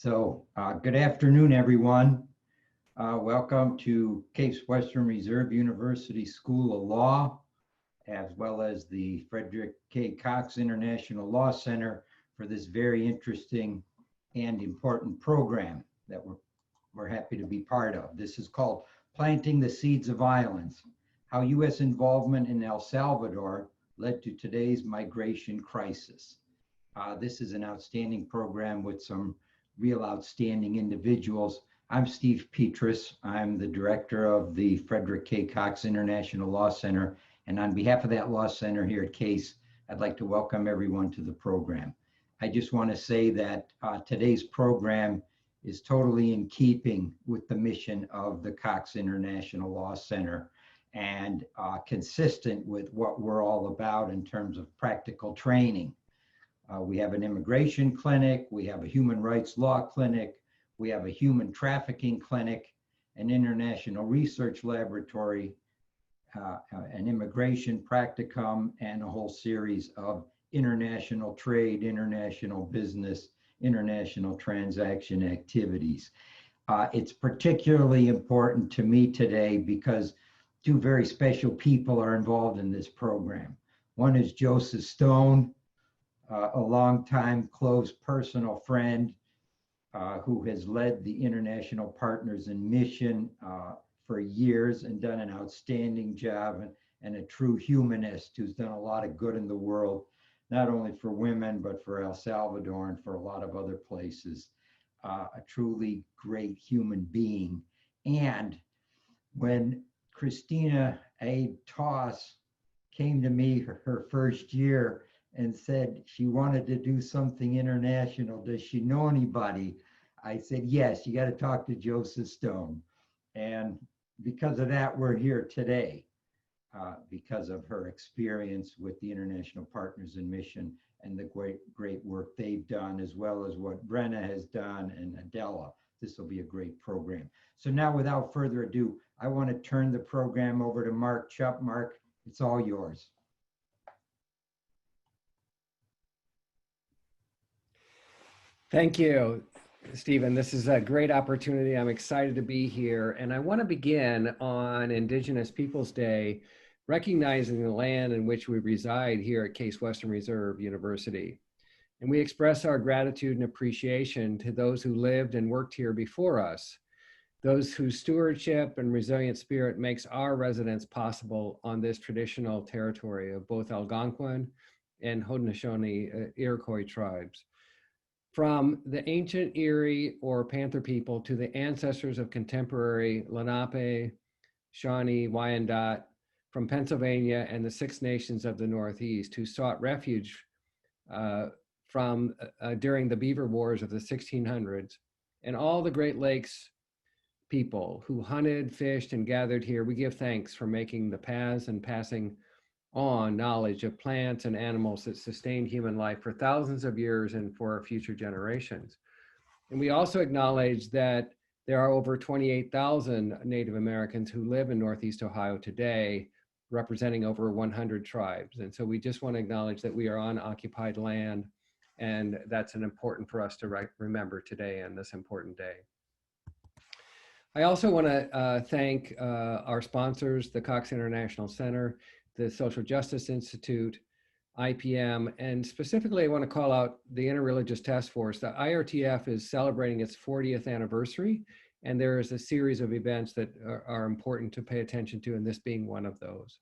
Good afternoon, everyone. Welcome to Case Western Reserve University School of Law, as well as the Frederick K. Cox International Law Center for this very interesting and important program that we're happy to be part of. This is called Planting the Seeds of Violence, how U.S. involvement in El Salvador led to today's migration crisis. This is an outstanding program with some real outstanding individuals. I'm Steve Petrus. I'm the director of the Frederick K. Cox International Law Center. And on behalf of that law center here at Case, I'd like to welcome everyone to the program. I just want to say that today's program is totally in keeping with the mission of the Cox International Law Center and consistent with what we're all about in terms of practical training. We have an immigration clinic, we have a human rights law clinic, we have a human trafficking clinic, an international research laboratory, an immigration practicum, and a whole series of international trade, international business, international transaction activities. It's particularly important to me today because two very special people are involved in this program. One is Joseph Stone, a longtime close personal friend who has led the International Partners in Mission for years and done an outstanding job, and a true humanist who's done a lot of good in the world, not only for women, but for El Salvador and for a lot of other places. A truly great human being. And when Christina A. Toss came to me her first year and said she wanted to do something international, does she know anybody? I said, yes, you got to talk to Joseph Stone. And because of that, we're here today, because of her experience with the International Partners in Mission and the great work they've done, as well as what Brenna has done and Adela. This will be a great program. So now, without further ado, I want to turn the program over to Mark Chupp. Mark, it's all yours. Thank you, Stephen. This is a great opportunity. I'm excited to be here. And I want to begin on Indigenous Peoples Day, recognizing the land in which we reside here at Case Western Reserve University. And we express our gratitude and appreciation to those who lived and worked here before us, those whose stewardship and resilient spirit makes our residence possible on this traditional territory of both Algonquin and Haudenosaunee Iroquois tribes. From the ancient Erie or Panther people to the ancestors of contemporary Lenape, Shawnee, Wyandot, from Pennsylvania and the Six Nations of the Northeast who sought refuge during the Beaver Wars of the 1600s, and all the Great Lakes people who hunted, fished, and gathered here, we give thanks for making the paths and passing on knowledge of plants and animals that sustained human life for thousands of years and for future generations. And we also acknowledge that there are over 28,000 Native Americans who live in Northeast Ohio today, representing over 100 tribes. And so we just want to acknowledge that we are on occupied land, and that's important for us to remember today on this important day. I also want to thank our sponsors, the Cox International Center, the Social Justice Institute, IPM, and specifically I want to call out the Interreligious Task Force. The IRTF is celebrating its 40th anniversary, and there is a series of events that are important to pay attention to, and this being one of those.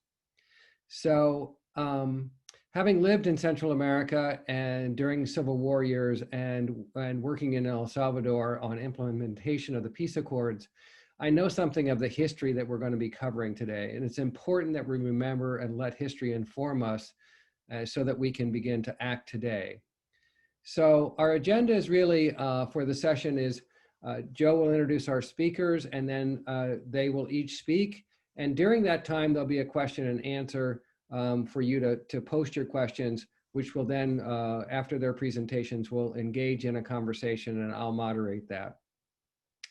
So having lived in Central America and during Civil War years and working in El Salvador on implementation of the peace accords, I know something of the history that we're going to be covering today, and it's important that we remember and let history inform us so that we can begin to act today. So our agenda is really for the session is Joe will introduce our speakers, and then they will each speak. And during that time, there'll be a question and answer for you to post your questions, which will then, after their presentations, we'll engage in a conversation, and I'll moderate that.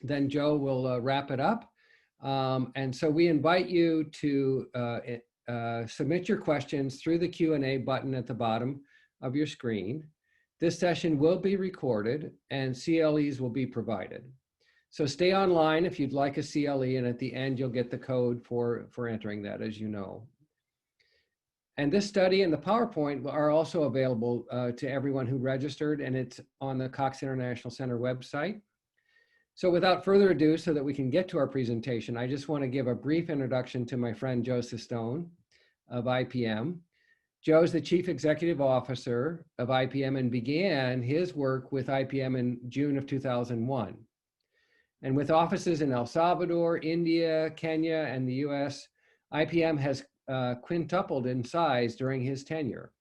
Then Joe will wrap it up. And so we invite you to submit your questions through the Q&A button at the bottom of your screen. This session will be recorded and CLEs will be provided. So stay online if you'd like a CLE, and at the end you'll get the code for entering that, as you know. And this study and the PowerPoint are also available to everyone who registered, and it's on the Cox International Center website. So without further ado, so that we can get to our presentation, I just want to give a brief introduction to my friend Joe Sistone of IPM. Joe is the Chief Executive Officer of IPM and began his work with IPM in June of 2001. And with offices in El Salvador, India, Kenya, and the US, IPM has quintupled in size during his tenure.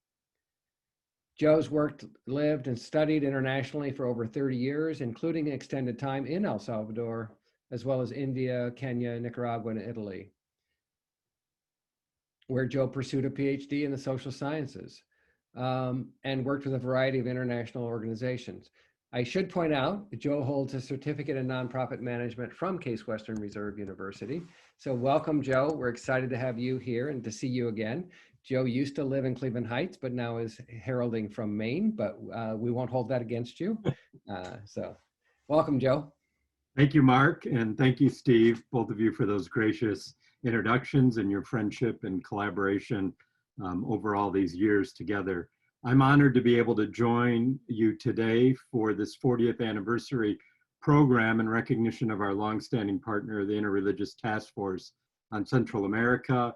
Joe's worked, lived, and studied internationally for over 30 years, including extended time in El Salvador, as well as India, Kenya, Nicaragua, and Italy, where Joe pursued a PhD in the social sciences and worked with a variety of international organizations. I should point out that Joe holds a certificate in nonprofit management from Case Western Reserve University. So welcome, Joe. We're excited to have you here and to see you again. Joe used to live in Cleveland Heights, but now is heralding from Maine, but we won't hold that against you. So welcome, Joe. Thank you, Mark, and thank you, Steve, both of you for those gracious introductions and your friendship and collaboration over all these years together. I'm honored to be able to join you today for this 40th anniversary program in recognition of our longstanding partner, the Interreligious Task Force on Central America,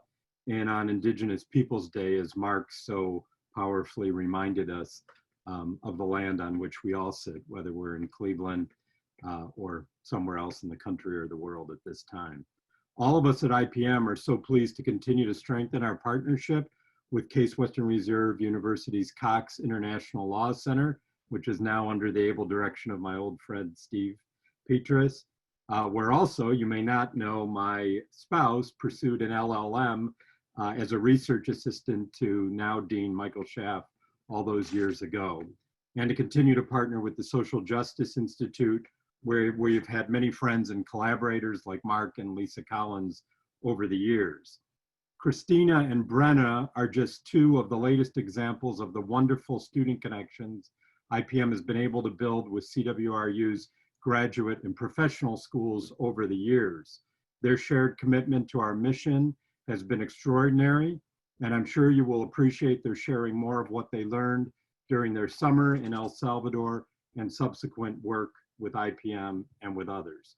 and on Indigenous Peoples Day, as Mark so powerfully reminded us of the land on which we all sit, whether we're in Cleveland or somewhere else in the country or the world at this time. All of us at IPM are so pleased to continue to strengthen our partnership with Case Western Reserve University's Cox International Law Center, which is now under the able direction of my old friend, Steve Petrus, where also, you may not know, my spouse pursued an LLM as a research assistant to now Dean Michael Schaff all those years ago, and to continue to partner with the Social Justice Institute, where we've had many friends and collaborators like Mark and Lisa Collins over the years. Christina and Brenna are just two of the latest examples of the wonderful student connections IPM has been able to build with CWRU's graduate and professional schools over the years. Their shared commitment to our mission has been extraordinary, and I'm sure you will appreciate their sharing more of what they learned during their summer in El Salvador and subsequent work with IPM and with others.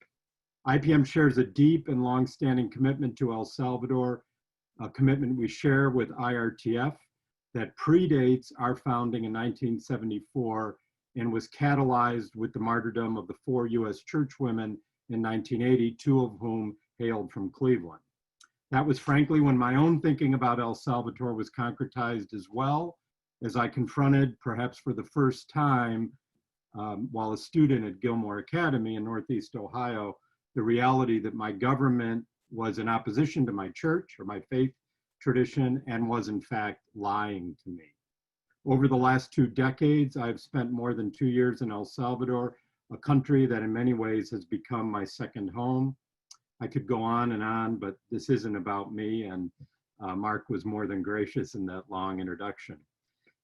IPM shares a deep and long-standing commitment to El Salvador, a commitment we share with IRTF that predates our founding in 1974 and was catalyzed with the martyrdom of the 4 US churchwomen in 1980, 2 of whom hailed from Cleveland. That was frankly when my own thinking about El Salvador was concretized as well, as I confronted, perhaps for the first time, while a student at Gilmore Academy in Northeast Ohio, the reality that my government was in opposition to my church or my faith tradition and was in fact lying to me. Over the last 2 decades, I've spent more than 2 years in El Salvador, a country that in many ways has become my second home. I could go on, but this isn't about me, and Mark was more than gracious in that long introduction.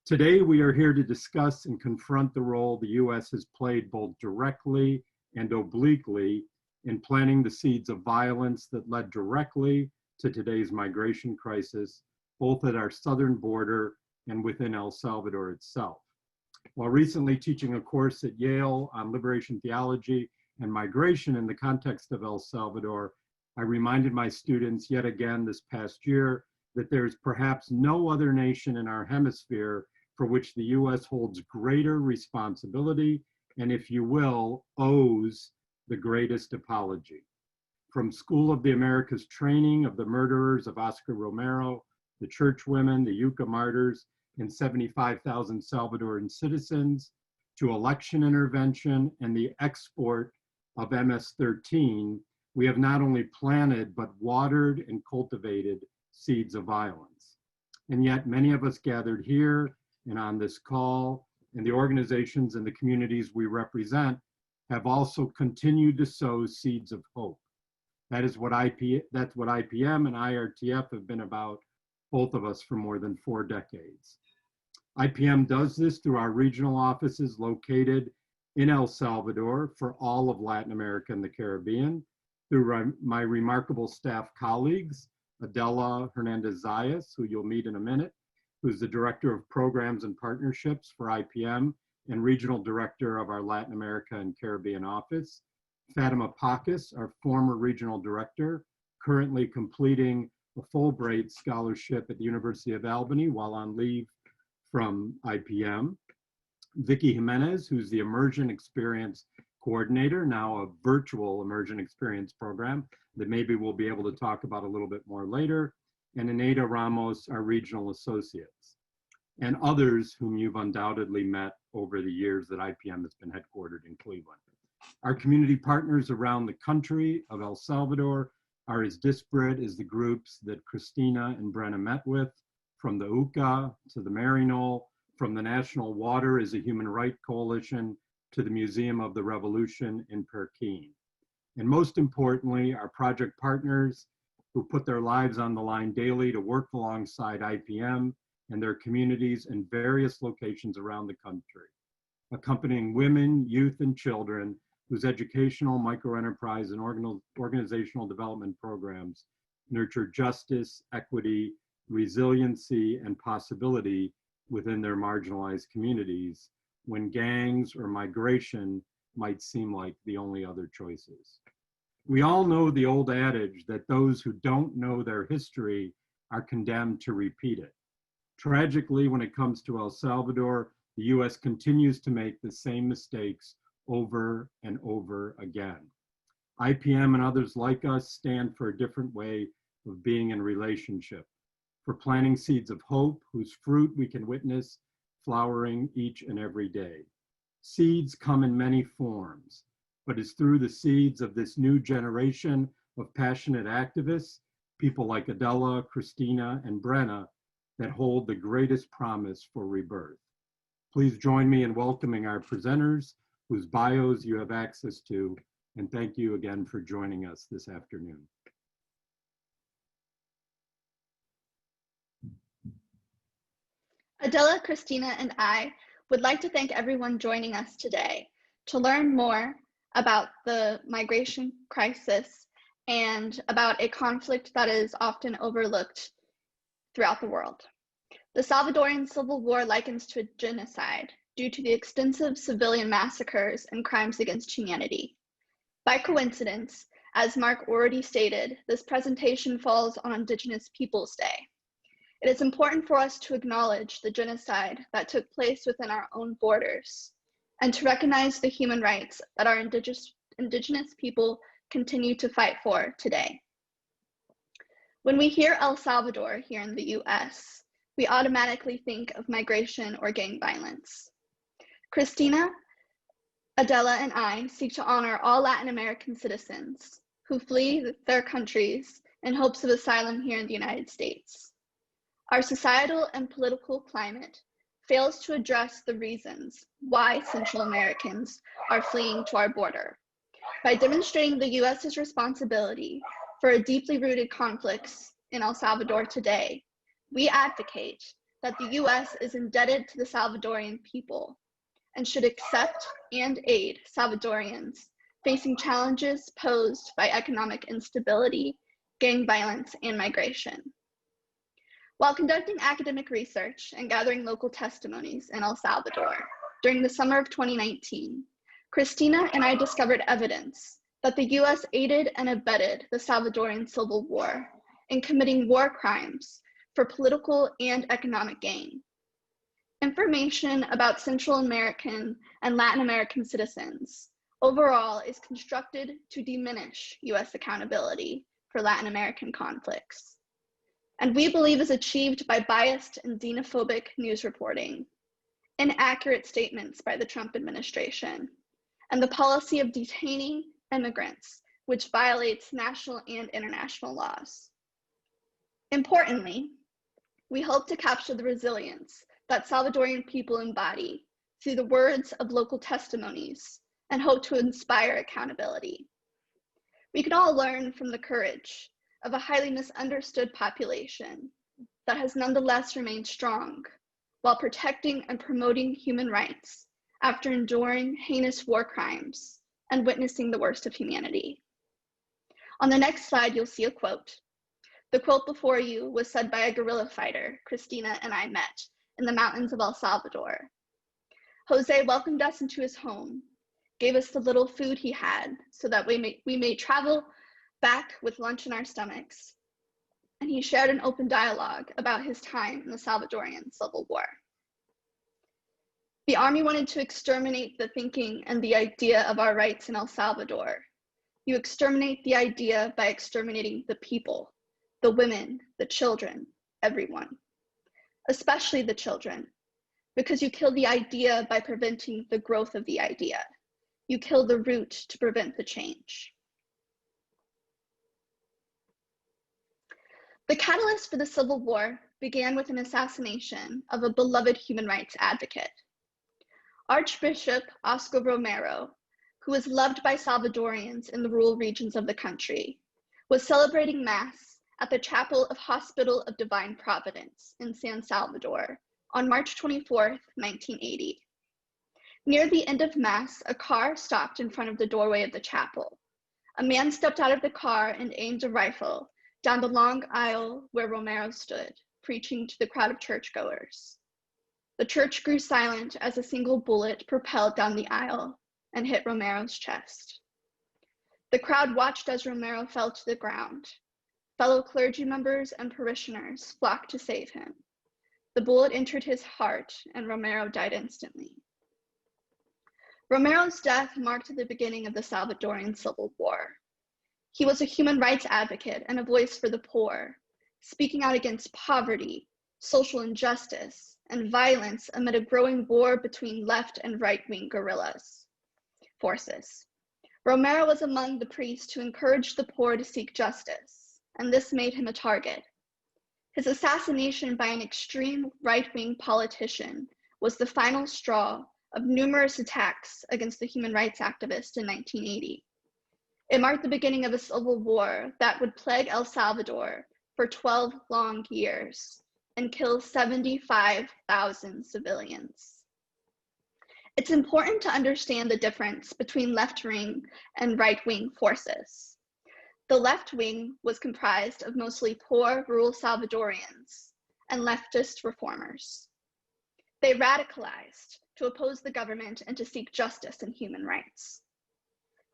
Today, we are here to discuss and confront the role the US has played both directly and obliquely in planting the seeds of violence that led directly to today's migration crisis, both at our southern border and within El Salvador itself. While recently teaching a course at Yale on liberation theology and migration in the context of El Salvador, I reminded my students yet again this past year that there is perhaps no other nation in our hemisphere for which the US holds greater responsibility and, if you will, owes the greatest apology. From School of the Americas training of the murderers of Oscar Romero, the churchwomen, the Yucca martyrs, and 75,000 Salvadoran citizens, to election intervention and the export of MS-13, we have not only planted, but watered and cultivated seeds of violence. And yet many of us gathered here and on this call, and the organizations and the communities we represent have also continued to sow seeds of hope. That's what IPM and IRTF have been about, both of us, for more than 4 decades. IPM does this through our regional offices located in El Salvador for all of Latin America and the Caribbean, through my remarkable staff colleagues, Adela Hernandez-Zayas, who you'll meet in a minute, who's the Director of Programs and Partnerships for IPM and Regional Director of our Latin America and Caribbean office, Fatima Pakis, our former Regional Director, currently completing a Fulbright scholarship at the University of Albany while on leave from IPM, Vicky Jimenez, who's the Immersion Experience Coordinator, now a virtual Immersion Experience program that maybe we'll be able to talk about a little bit more later, and Aneda Ramos, our Regional Associates, and others whom you've undoubtedly met over the years that IPM has been headquartered in Cleveland. Our community partners around the country of El Salvador are as disparate as the groups that Christina and Brenna met with, from the UCA to the Maryknoll, from the National Water as a Human Rights Coalition to the Museum of the Revolution in Pekin. And most importantly, our project partners who put their lives on the line daily to work alongside IPM and their communities in various locations around the country, accompanying women, youth, and children whose educational, microenterprise, and organizational development programs nurture justice, equity, resiliency, and possibility within their marginalized communities when gangs or migration might seem like the only other choices. We all know the old adage that those who don't know their history are condemned to repeat it. Tragically, when it comes to El Salvador, the US continues to make the same mistakes over and over again. IPM and others like us stand for a different way of being in relationship, for planting seeds of hope whose fruit we can witness flowering each and every day. Seeds come in many forms, but it's through the seeds of this new generation of passionate activists, people like Adela, Christina, and Brenna, that hold the greatest promise for rebirth. Please join me in welcoming our presenters, whose bios you have access to, and thank you again for joining us this afternoon. Adela, Christina, and I would like to thank everyone joining us today to learn more about the migration crisis and about a conflict that is often overlooked throughout the world. The Salvadorian Civil War likens to a genocide due to the extensive civilian massacres and crimes against humanity. By coincidence, as Mark already stated, this presentation falls on Indigenous Peoples Day. It is important for us to acknowledge the genocide that took place within our own borders and to recognize the human rights that our Indigenous people continue to fight for today. When we hear El Salvador here in the US, we automatically think of migration or gang violence. Christina, Adela, and I seek to honor all Latin American citizens who flee their countries in hopes of asylum here in the United States. Our societal and political climate fails to address the reasons why Central Americans are fleeing to our border. By demonstrating the US's responsibility for deeply rooted conflicts in El Salvador today, we advocate that the US is indebted to the Salvadorian people and should accept and aid Salvadorians facing challenges posed by economic instability, gang violence, and migration. While conducting academic research and gathering local testimonies in El Salvador during the summer of 2019, Christina and I discovered evidence that the US aided and abetted the Salvadorian Civil War in committing war crimes for political and economic gain. Information about Central American and Latin American citizens overall is constructed to diminish US accountability for Latin American conflicts, and we believe is achieved by biased and xenophobic news reporting, inaccurate statements by the Trump administration, and the policy of detaining immigrants, which violates national and international laws. Importantly, we hope to capture the resilience that Salvadorian people embody through the words of local testimonies and hope to inspire accountability. We can all learn from the courage of a highly misunderstood population that has nonetheless remained strong, while protecting and promoting human rights after enduring heinous war crimes and witnessing the worst of humanity. On the next slide, you'll see a quote. The quote before you was said by a guerrilla fighter Christina and I met in the mountains of El Salvador. Jose welcomed us into his home, gave us the little food he had so that we may travel back with lunch in our stomachs. And he shared an open dialogue about his time in the Salvadorian Civil War. The army wanted to exterminate the thinking and the idea of our rights in El Salvador. You exterminate the idea by exterminating the people, the women, the children, everyone, especially the children, because you kill the idea by preventing the growth of the idea. You kill the root to prevent the change. The catalyst for the Civil War began with an assassination of a beloved human rights advocate. Archbishop Oscar Romero, who was loved by Salvadorians in the rural regions of the country, was celebrating Mass at the Chapel of Hospital of Divine Providence in San Salvador on March 24, 1980. Near the end of Mass, a car stopped in front of the doorway of the chapel. A man stepped out of the car and aimed a rifle down the long aisle where Romero stood, preaching to the crowd of churchgoers. The church grew silent as a single bullet propelled down the aisle and hit Romero's chest. The crowd watched as Romero fell to the ground. Fellow clergy members and parishioners flocked to save him. The bullet entered his heart and Romero died instantly. Romero's death marked the beginning of the Salvadorian Civil War. He was a human rights advocate and a voice for the poor, speaking out against poverty, social injustice, and violence amid a growing war between left and right-wing guerrillas forces. Romero was among the priests who encouraged the poor to seek justice, and this made him a target. His assassination by an extreme right-wing politician was the final straw of numerous attacks against the human rights activist in 1980. It marked the beginning of a civil war that would plague El Salvador for 12 long years and kill 75,000 civilians. It's important to understand the difference between left-wing and right-wing forces. The left wing was comprised of mostly poor rural Salvadorians and leftist reformers. They radicalized to oppose the government and to seek justice and human rights.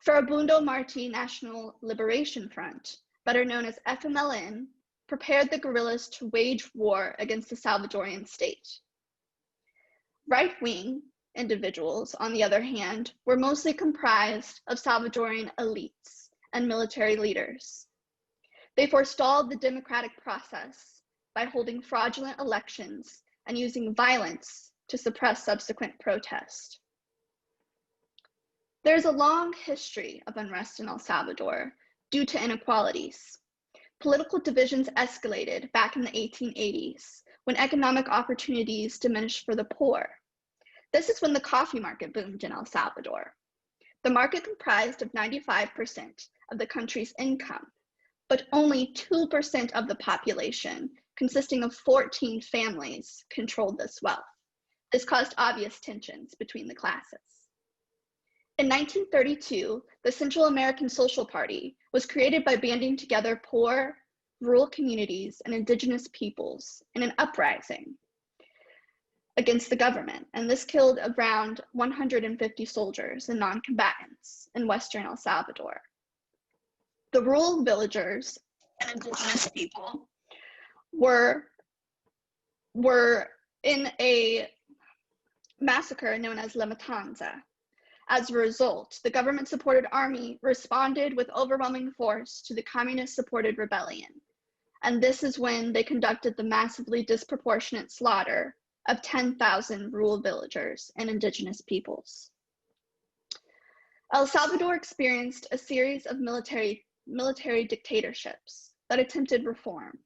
Farabundo Martí National Liberation Front, better known as FMLN, prepared the guerrillas to wage war against the Salvadorian state. Right-wing individuals, on the other hand, were mostly comprised of Salvadorian elites and military leaders. They forestalled the democratic process by holding fraudulent elections and using violence to suppress subsequent protest. There's a long history of unrest in El Salvador due to inequalities. Political divisions escalated back in the 1880s when economic opportunities diminished for the poor. This is when the coffee market boomed in El Salvador. The market comprised of 95% of the country's income, but only 2% of the population, consisting of 14 families, controlled this wealth. This caused obvious tensions between the classes. In 1932, the Central American Social Party was created by banding together poor, rural communities and indigenous peoples in an uprising against the government, and this killed around 150 soldiers and non-combatants in Western El Salvador. The rural villagers and indigenous people were in a massacre known as La Matanza. As a result, the government-supported army responded with overwhelming force to the communist-supported rebellion, and this is when they conducted the massively disproportionate slaughter of 10,000 rural villagers and indigenous peoples. El Salvador experienced a series of military dictatorships that attempted reform,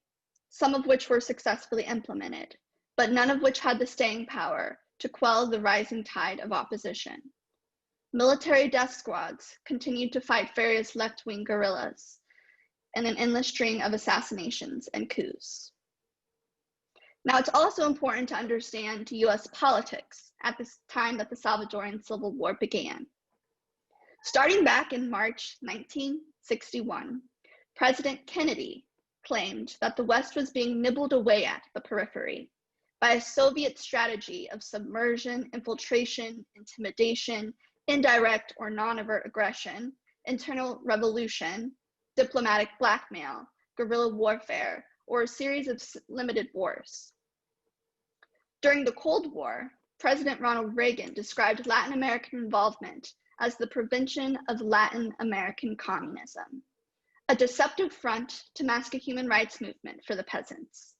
some of which were successfully implemented, but none of which had the staying power to quell the rising tide of opposition. Military death squads continued to fight various left-wing guerrillas in an endless string of assassinations and coups. Now, it's also important to understand US politics at this time that the Salvadoran Civil War began. Starting back in March 1961, President Kennedy claimed that the West was being nibbled away at the periphery by a Soviet strategy of submersion, infiltration, intimidation, indirect or non-overt aggression, internal revolution, diplomatic blackmail, guerrilla warfare, or a series of limited wars. During the Cold War, President Ronald Reagan described Latin American involvement as the prevention of Latin American communism, a deceptive front to mask a human rights movement for the peasants,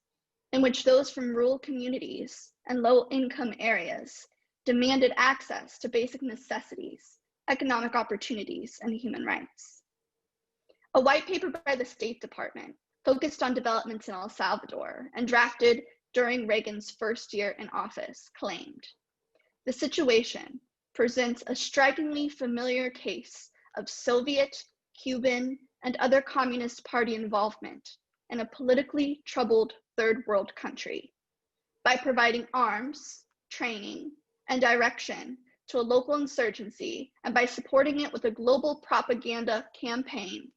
in which those from rural communities and low-income areas demanded access to basic necessities, economic opportunities, and human rights. A white paper by the State Department focused on developments in El Salvador and drafted during Reagan's first year in office claimed, "The situation presents a strikingly familiar case of Soviet, Cuban, and other Communist Party involvement in a politically troubled third world country by providing arms, training, and direction to a local insurgency, and by supporting it with a global propaganda campaign.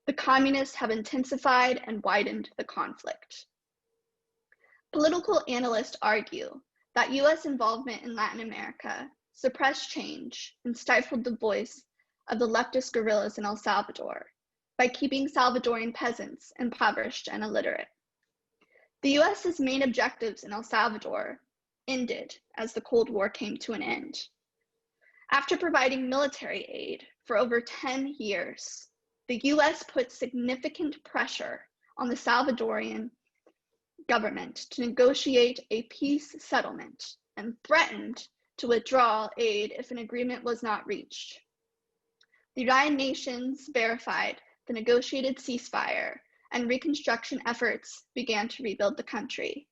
The communists have intensified and widened the conflict." Political analysts argue that US involvement in Latin America suppressed change and stifled the voice of the leftist guerrillas in El Salvador by keeping Salvadoran peasants impoverished and illiterate. The US's main objectives in El Salvador ended as the Cold War came to an end. After providing military aid for over 10 years, the US put significant pressure on the Salvadorian government to negotiate a peace settlement and threatened to withdraw aid if an agreement was not reached. The United Nations verified the negotiated ceasefire, and reconstruction efforts began to rebuild the country.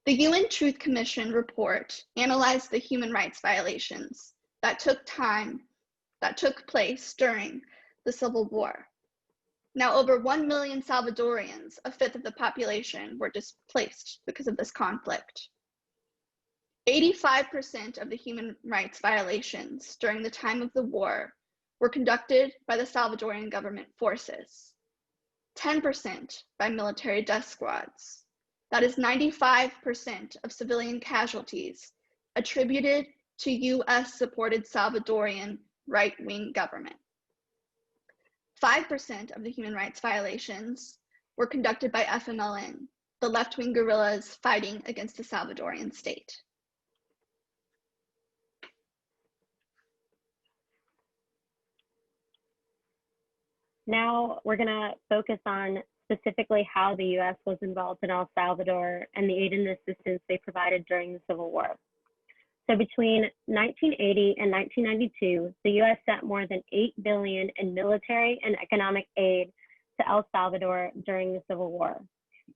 The UN Truth Commission report analyzed the human rights violations that took place during the Civil War. Now, over 1 million Salvadorians, a fifth of the population, were displaced because of this conflict. 85% of the human rights violations during the time of the war were conducted by the Salvadorian government forces, 10% by military death squads. That is 95% of civilian casualties attributed to US-supported Salvadorian right-wing government. 5% of the human rights violations were conducted by FMLN, the left-wing guerrillas fighting against the Salvadorian state. Now we're going to focus on specifically how the U.S. was involved in El Salvador and the aid and assistance they provided during the Civil War. So between 1980 and 1992, the U.S. sent more than $8 billion in military and economic aid to El Salvador during the Civil War.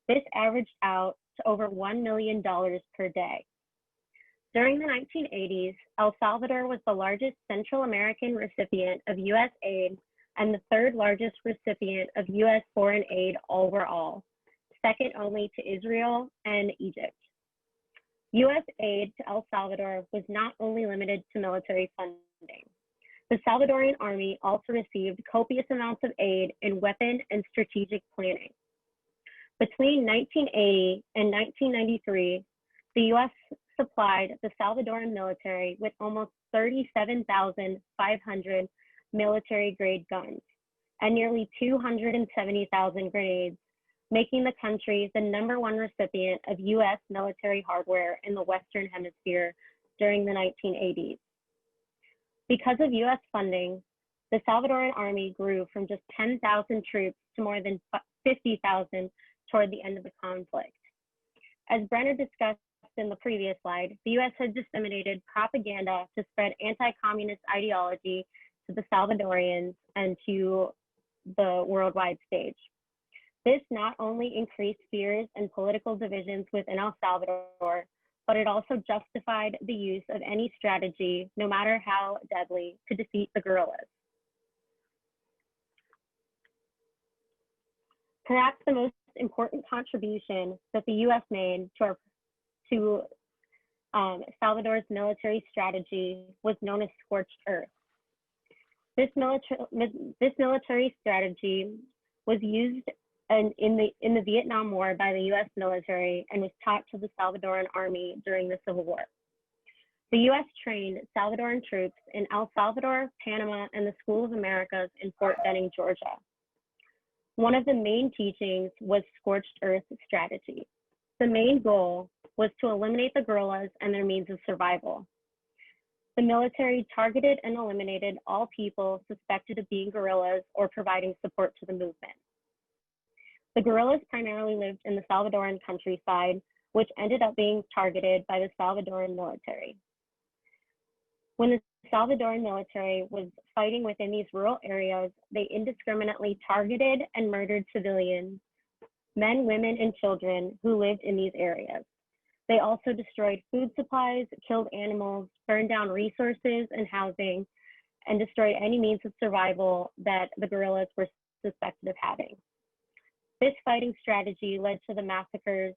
This averaged out to over $1 million per day. During the 1980s, El Salvador was the largest Central American recipient of U.S. aid and the third largest recipient of U.S. foreign aid overall, second only to Israel and Egypt. U.S. aid to El Salvador was not only limited to military funding. The Salvadorian army also received copious amounts of aid in weapon and strategic planning. Between 1980 and 1993, the U.S. supplied the Salvadoran military with almost 37,500 military-grade guns and nearly 270,000 grenades, making the country the #1 recipient of U.S. military hardware in the Western Hemisphere during the 1980s. Because of U.S. funding, the Salvadoran army grew from just 10,000 troops to more than 50,000 toward the end of the conflict. As Brenner discussed in the previous slide, the U.S. had disseminated propaganda to spread anti-communist ideology to the Salvadorians and to the worldwide stage. This not only increased fears and political divisions within El Salvador, but it also justified the use of any strategy, no matter how deadly, to defeat the guerrillas. Perhaps the most important contribution that the U.S. made to Salvador's military strategy was known as scorched earth. This military strategy was used in the Vietnam War by the U.S. military and was taught to the Salvadoran army during the Civil War. The U.S. trained Salvadoran troops in El Salvador, Panama, and the School of Americas in Fort Benning, Georgia. One of the main teachings was scorched earth strategy. The main goal was to eliminate the guerrillas and their means of survival. The military targeted and eliminated all people suspected of being guerrillas or providing support to the movement. The guerrillas primarily lived in the Salvadoran countryside, which ended up being targeted by the Salvadoran military. When the Salvadoran military was fighting within these rural areas, they indiscriminately targeted and murdered civilians, men, women, and children who lived in these areas. They also destroyed food supplies, killed animals, burned down resources and housing, and destroyed any means of survival that the guerrillas were suspected of having. This fighting strategy led to the massacres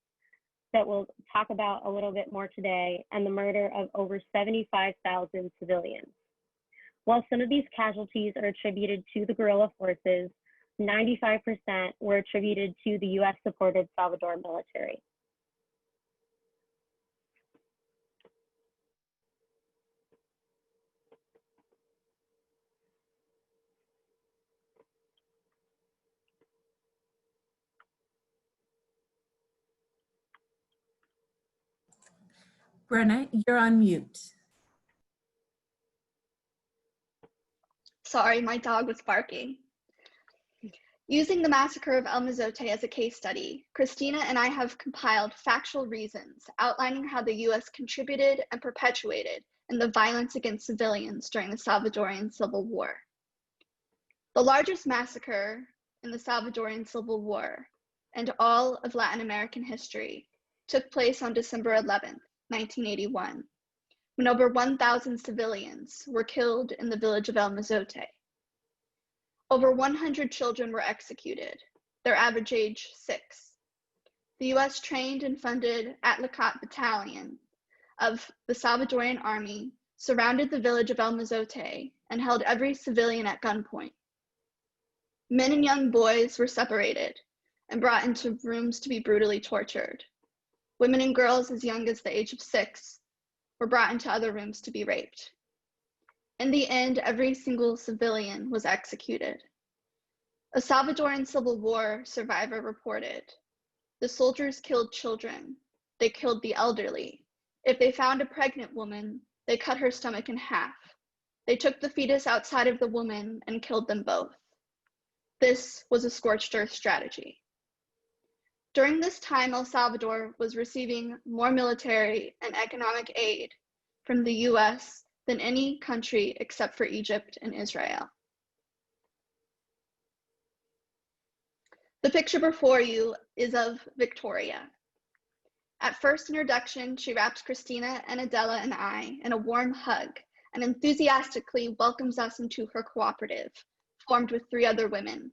that we'll talk about a little bit more today, and the murder of over 75,000 civilians. While some of these casualties are attributed to the guerrilla forces, 95% were attributed to the US-supported Salvador military. Brenna, you're on mute. Sorry, my dog was barking. Using the massacre of El Mozote as a case study, Christina and I have compiled factual reasons outlining how the US contributed and perpetuated in the violence against civilians during the Salvadorian Civil War. The largest massacre in the Salvadorian Civil War and all of Latin American history took place on December 11th, 1981, when over 1,000 civilians were killed in the village of El Mozote. Over 100 children were executed, their average age 6. The US trained and funded Atlacat Battalion of the Salvadorian Army surrounded the village of El Mozote and held every civilian at gunpoint. Men and young boys were separated and brought into rooms to be brutally tortured. Women and girls as young as the age of 6 were brought into other rooms to be raped. In the end, every single civilian was executed. A Salvadoran Civil War survivor reported, "The soldiers killed children. They killed the elderly. If they found a pregnant woman, they cut her stomach in half. They took the fetus outside of the woman and killed them both." This was a scorched earth strategy. During this time, El Salvador was receiving more military and economic aid from the US than any country except for Egypt and Israel. The picture before you is of Victoria. At first introduction, she wraps Christina and Adela and I in a warm hug and enthusiastically welcomes us into her cooperative, formed with 3 other women.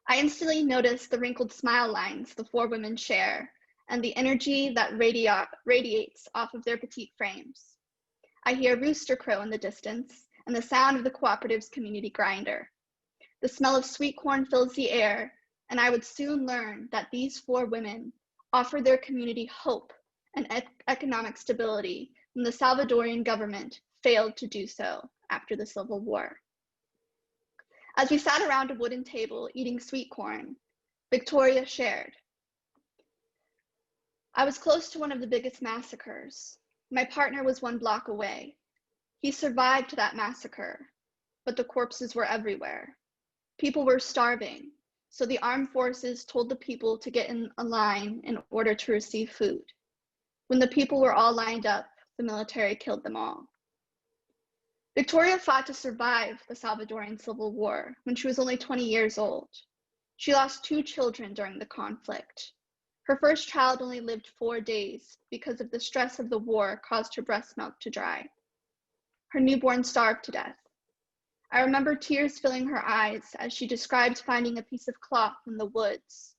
I instantly notice the wrinkled smile lines the 4 women share and the energy that radiates off of their petite frames. I hear a rooster crow in the distance and the sound of the cooperative's community grinder. The smell of sweet corn fills the air, and I would soon learn that these 4 women offer their community hope and economic stability when the Salvadorian government failed to do so after the Civil War. As we sat around a wooden table eating sweet corn, Victoria shared, "I was close to one of the biggest massacres. My partner was 1 block away. He survived that massacre, but the corpses were everywhere. People were starving, so the armed forces told the people to get in a line in order to receive food. When the people were all lined up, the military killed them all." Victoria fought to survive the Salvadorian Civil War when she was only 20 years old. She lost 2 children during the conflict. Her first child only lived 4 days because of the stress of the war caused her breast milk to dry. Her newborn starved to death. I remember tears filling her eyes as she described finding a piece of cloth in the woods,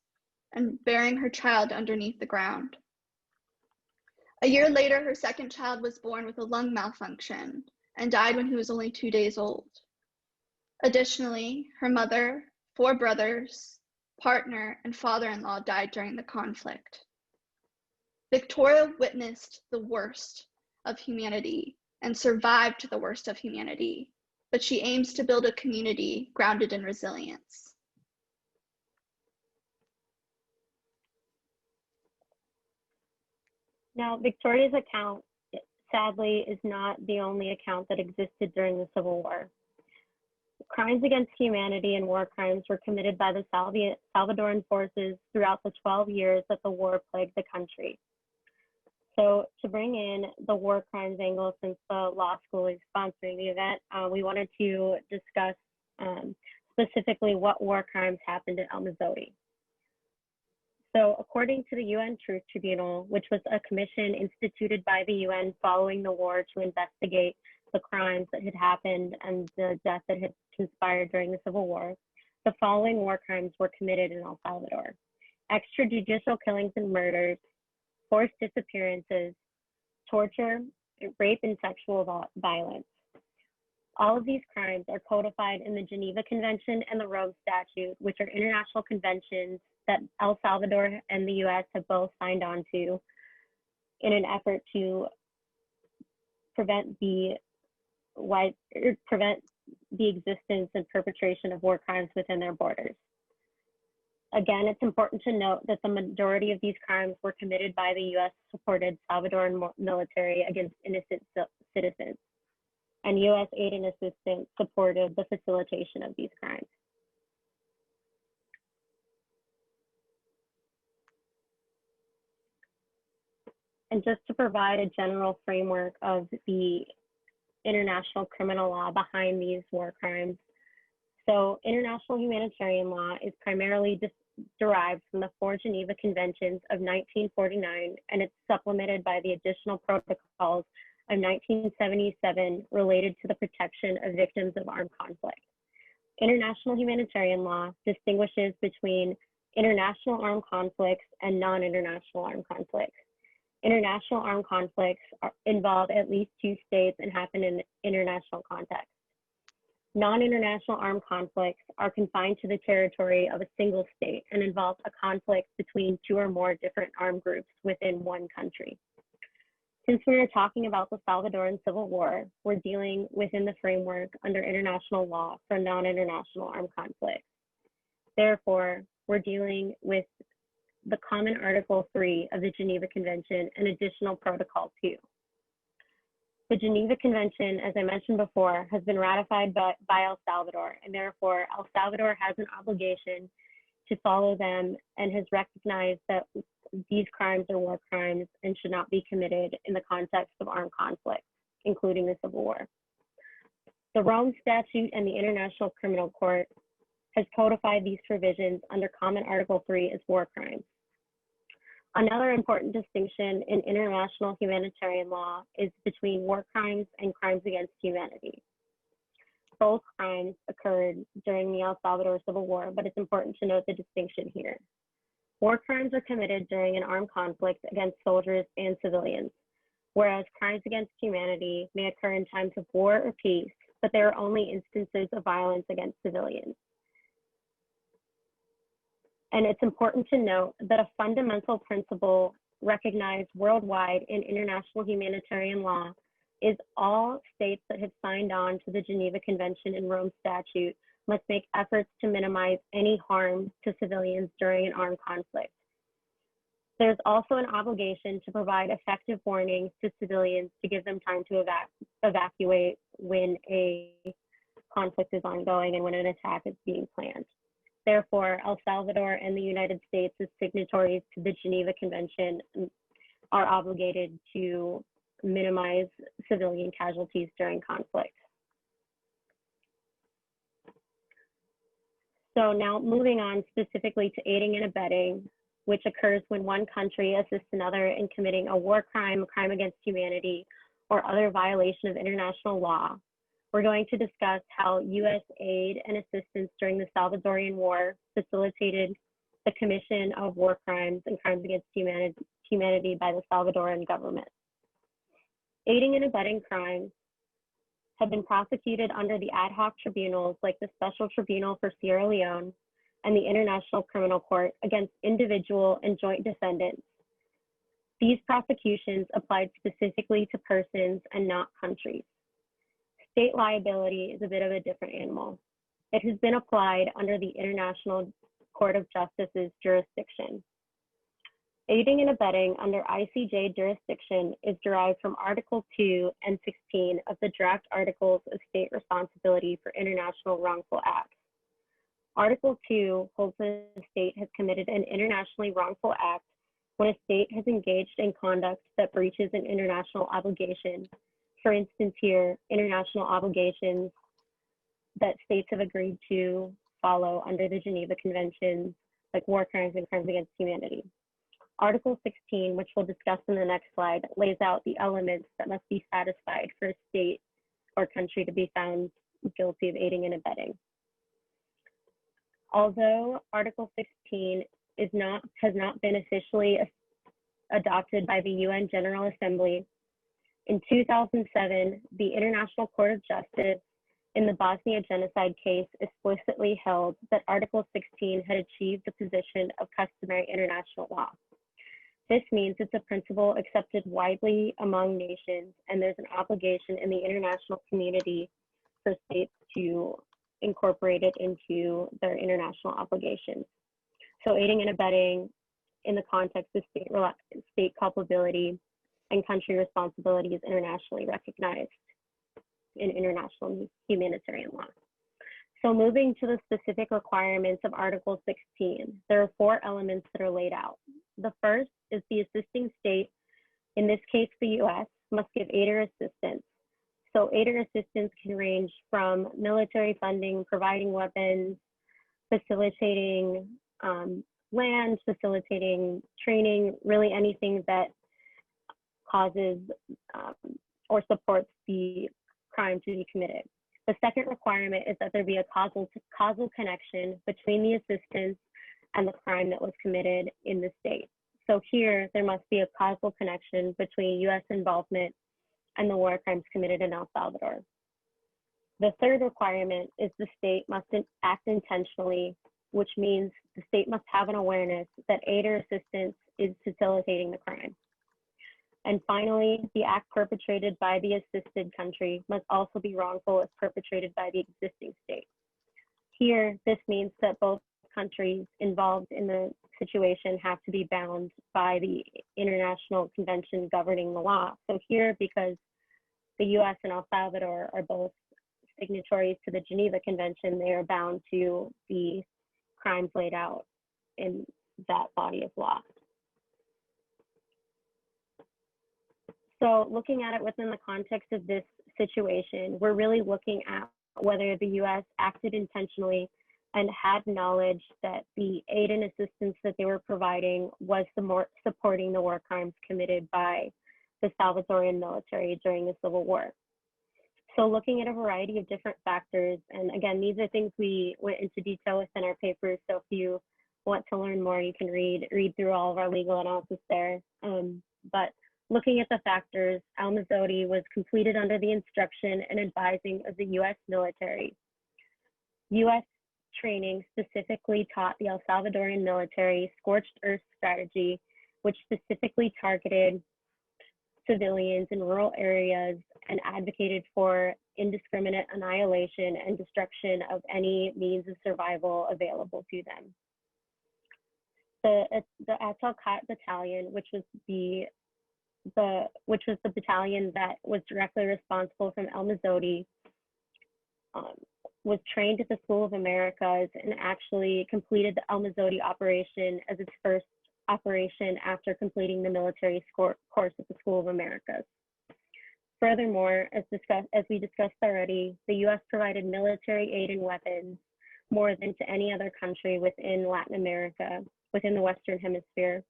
and burying her child underneath the ground. A year later, her second child was born with a lung malfunction and died when he was only 2 days old. Additionally, her mother, 4 brothers, partner, and father-in-law died during the conflict. Victoria witnessed the worst of humanity and survived the worst of humanity, but she aims to build a community grounded in resilience. Now, Victoria's account, sadly, is not the only account that existed during the Civil War. Crimes against humanity and war crimes were committed by the Salvadoran forces throughout the 12 years that the war plagued the country. So to bring in the war crimes angle, since the law school is sponsoring the event, we wanted to discuss specifically what war crimes happened at El Mozote. So according to the UN Truth Tribunal, which was a commission instituted by the UN following the war to investigate the crimes that had happened and the death that had conspired during the Civil War, the following war crimes were committed in El Salvador: extrajudicial killings and murders, forced disappearances, torture, rape, and sexual violence. All of these crimes are codified in the Geneva Convention and the Rome Statute, which are international conventions that El Salvador and the US have both signed on to in an effort to prevent the existence and perpetration of war crimes within their borders. Again, it's important to note that the majority of these crimes were committed by the US-supported Salvadoran military against innocent citizens, and US aid and assistance supported the facilitation of these crimes. And just to provide a general framework of the international criminal law behind these war crimes. So international humanitarian law is primarily derived from the 4 Geneva Conventions of 1949, and it's supplemented by the additional protocols of 1977 related to the protection of victims of armed conflict. International humanitarian law distinguishes between international armed conflicts and non-international armed conflicts. International armed conflicts involve at least 2 states and happen in international context. Non-international armed conflicts are confined to the territory of a single state and involve a conflict between 2 or more different armed groups within one country. Since we are talking about the Salvadoran Civil War, we're dealing within the framework under international law for non-international armed conflicts. Therefore, we're dealing with the Common Article 3 of the Geneva Convention and Additional Protocol 2. The Geneva Convention, as I mentioned before, has been ratified by El Salvador, and therefore El Salvador has an obligation to follow them and has recognized that these crimes are war crimes and should not be committed in the context of armed conflict, including the Civil War. The Rome Statute and the International Criminal Court has codified these provisions under Common Article 3 as war crimes. Another important distinction in international humanitarian law is between war crimes and crimes against humanity. Both crimes occurred during the El Salvador Civil War, but it's important to note the distinction here. War crimes are committed during an armed conflict against soldiers and civilians, whereas crimes against humanity may occur in times of war or peace, but there are only instances of violence against civilians. And it's important to note that a fundamental principle recognized worldwide in international humanitarian law is all states that have signed on to the Geneva Convention and Rome Statute must make efforts to minimize any harm to civilians during an armed conflict. There's also an obligation to provide effective warnings to civilians to give them time to evacuate when a conflict is ongoing and when an attack is being planned. Therefore, El Salvador and the United States, as signatories to the Geneva Convention, are obligated to minimize civilian casualties during conflict. So now moving on specifically to aiding and abetting, which occurs when one country assists another in committing a war crime, a crime against humanity, or other violation of international law. We're going to discuss how U.S. aid and assistance during the Salvadorian War facilitated the commission of war crimes and crimes against humanity by the Salvadoran government. Aiding and abetting crimes have been prosecuted under the ad hoc tribunals like the Special Tribunal for Sierra Leone and the International Criminal Court against individual and joint defendants. These prosecutions applied specifically to persons and not countries. State liability is a bit of a different animal. It has been applied under the International Court of Justice's jurisdiction. Aiding and abetting under ICJ jurisdiction is derived from Article 2 and 16 of the Draft Articles of State Responsibility for International Wrongful Acts. Article 2 holds that a state has committed an internationally wrongful act when a state has engaged in conduct that breaches an international obligation. For instance here, international obligations that states have agreed to follow under the Geneva Conventions, like war crimes and crimes against humanity. Article 16, which we'll discuss in the next slide, lays out the elements that must be satisfied for a state or country to be found guilty of aiding and abetting. Although Article 16 has not been officially adopted by the UN General Assembly, in 2007, the International Court of Justice in the Bosnia genocide case explicitly held that Article 16 had achieved the position of customary international law. This means it's a principle accepted widely among nations, and there's an obligation in the international community for states to incorporate it into their international obligations. So aiding and abetting in the context of state culpability and country responsibility is internationally recognized in international humanitarian law. So moving to the specific requirements of Article 16, there are 4 elements that are laid out. The first is the assisting state, in this case the US, must give aid or assistance. So aid or assistance can range from military funding, providing weapons, facilitating land, facilitating training, really anything that causes or supports the crime to be committed. The second requirement is that there be a causal connection between the assistance and the crime that was committed in the state. So here, there must be a causal connection between US involvement and the war crimes committed in El Salvador. The third requirement is the state must act intentionally, which means the state must have an awareness that aid or assistance is facilitating the crime. And finally, the act perpetrated by the assisted country must also be wrongful if perpetrated by the existing state. Here, this means that both countries involved in the situation have to be bound by the international convention governing the law. So here, because the US and El Salvador are both signatories to the Geneva Convention, they are bound to the crimes laid out in that body of law. So looking at it within the context of this situation, we're really looking at whether the US acted intentionally and had knowledge that the aid and assistance that they were providing was supporting the war crimes committed by the Salvadoran military during the Civil War. So looking at a variety of different factors, and again, these are things we went into detail within our papers, so if you want to learn more, you can read through all of our legal analysis there. But looking at the factors, Al-Mazzotti was completed under the instruction and advising of the US military. US training specifically taught the El Salvadorian military scorched earth strategy, which specifically targeted civilians in rural areas and advocated for indiscriminate annihilation and destruction of any means of survival available to them. The Atalcat battalion, which was the battalion that was directly responsible from Al-Mazzotti, was trained at the School of Americas and actually completed the Al-Mazzotti operation as its first operation after completing the military course at the School of Americas. Furthermore, as we discussed already, the US provided military aid and weapons more than to any other country within Latin America, within the Western Hemisphere.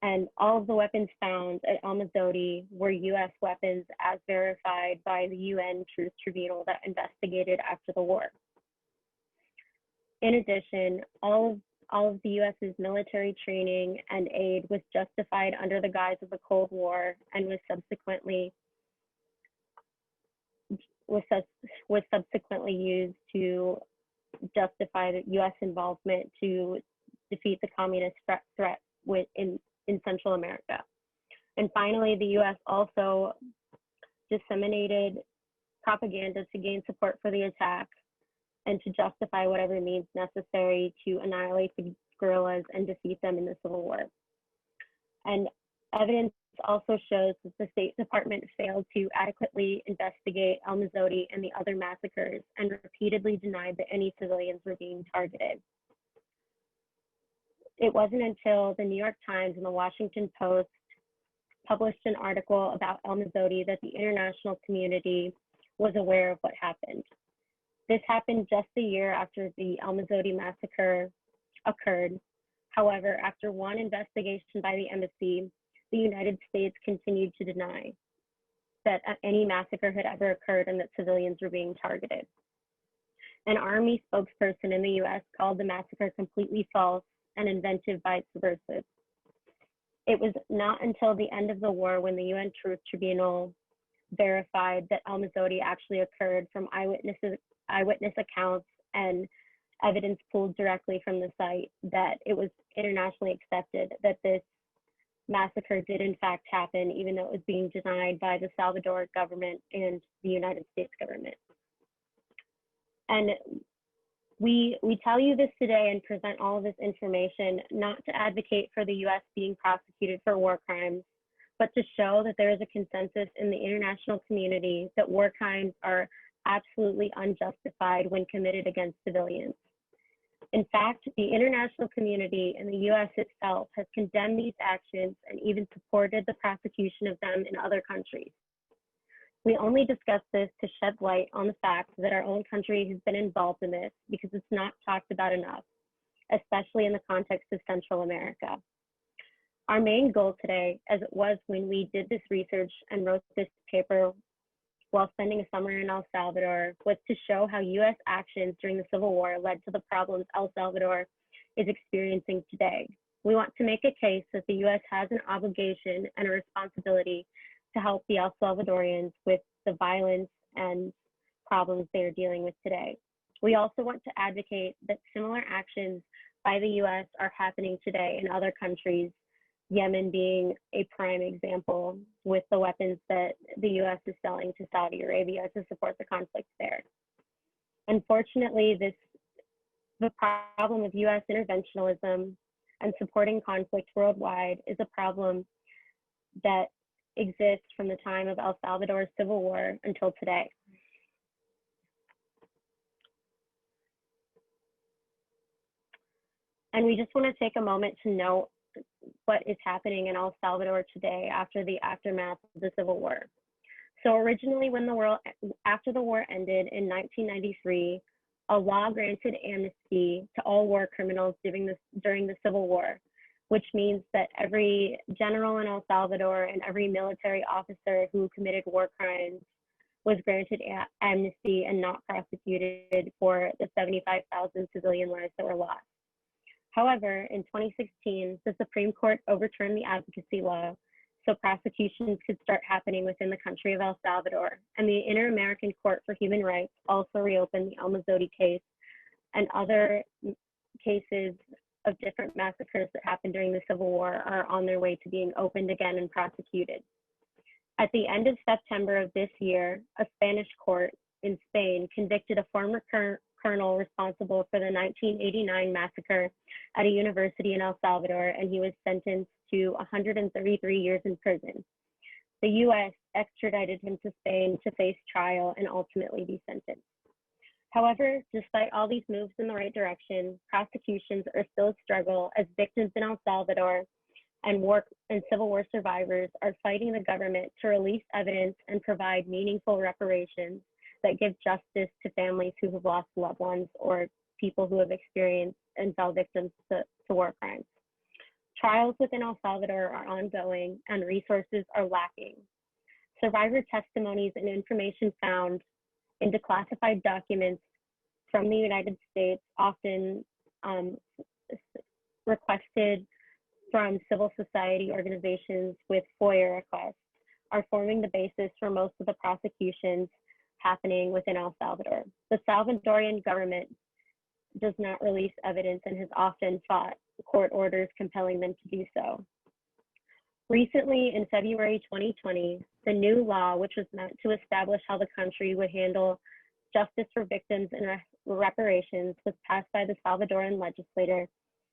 And all of the weapons found at Al-Mazzotti were US weapons as verified by the UN Truth Tribunal that investigated after the war. In addition, all all of the US's military training and aid was justified under the guise of the Cold War and was subsequently used to justify the US involvement to defeat the communist threat in Central America. And finally, the US also disseminated propaganda to gain support for the attack and to justify whatever means necessary to annihilate the guerrillas and defeat them in the Civil War. And evidence also shows that the State Department failed to adequately investigate El Mozote and the other massacres and repeatedly denied that any civilians were being targeted. It wasn't until the New York Times and the Washington Post published an article about El Mozote that the international community was aware of what happened. This happened just a year after the El Mozote massacre occurred. However, after one investigation by the embassy, the United States continued to deny that any massacre had ever occurred and that civilians were being targeted. An army spokesperson in the US called the massacre completely false and invented by its subversives. It was not until the end of the war when the UN Truth Tribunal verified that El Mozote actually occurred from eyewitness accounts and evidence pulled directly from the site that it was internationally accepted that this massacre did in fact happen, even though it was being denied by the Salvador government and the United States government. And we tell you this today and present all of this information not to advocate for the US being prosecuted for war crimes, but to show that there is a consensus in the international community that war crimes are absolutely unjustified when committed against civilians. In fact, the international community and the US itself has condemned these actions and even supported the prosecution of them in other countries. We only discuss this to shed light on the fact that our own country has been involved in this because it's not talked about enough, especially in the context of Central America. Our main goal today, as it was when we did this research and wrote this paper while spending a summer in El Salvador, was to show how US actions during the Civil War led to the problems El Salvador is experiencing today. We want to make a case that the US has an obligation and a responsibility to help the El Salvadorians with the violence and problems they are dealing with today. We also want to advocate that similar actions by the US are happening today in other countries, Yemen being a prime example with the weapons that the US is selling to Saudi Arabia to support the conflict there. Unfortunately, the problem of US interventionism and supporting conflict worldwide is a problem that exists from the time of El Salvador's civil war until today. And we just want to take a moment to note what is happening in El Salvador today after the aftermath of the Civil War. So originally, after the war ended in 1993, a law granted amnesty to all war criminals during the Civil War, which means that every general in El Salvador and every military officer who committed war crimes was granted amnesty and not prosecuted for the 75,000 civilian lives that were lost. However, in 2016, the Supreme Court overturned the advocacy law so prosecutions could start happening within the country of El Salvador, and the Inter-American Court for Human Rights also reopened the El Mozote case and other cases of different massacres that happened during the Civil War are on their way to being opened again and prosecuted. At the end of September of this year, a Spanish court in Spain convicted a former colonel responsible for the 1989 massacre at a university in El Salvador, and he was sentenced to 133 years in prison. The US extradited him to Spain to face trial and ultimately be sentenced. However, despite all these moves in the right direction, prosecutions are still a struggle as victims in El Salvador and Civil War survivors are fighting the government to release evidence and provide meaningful reparations that give justice to families who have lost loved ones or people who have experienced and fell victims to war crimes. Trials within El Salvador are ongoing and resources are lacking. Survivor testimonies and information found in declassified documents from the United States often requested from civil society organizations with FOIA requests are forming the basis for most of the prosecutions happening within El Salvador. The Salvadorian government does not release evidence and has often fought court orders compelling them to do so. Recently, in February 2020, the new law, which was meant to establish how the country would handle justice for victims and reparations, was passed by the Salvadoran legislature.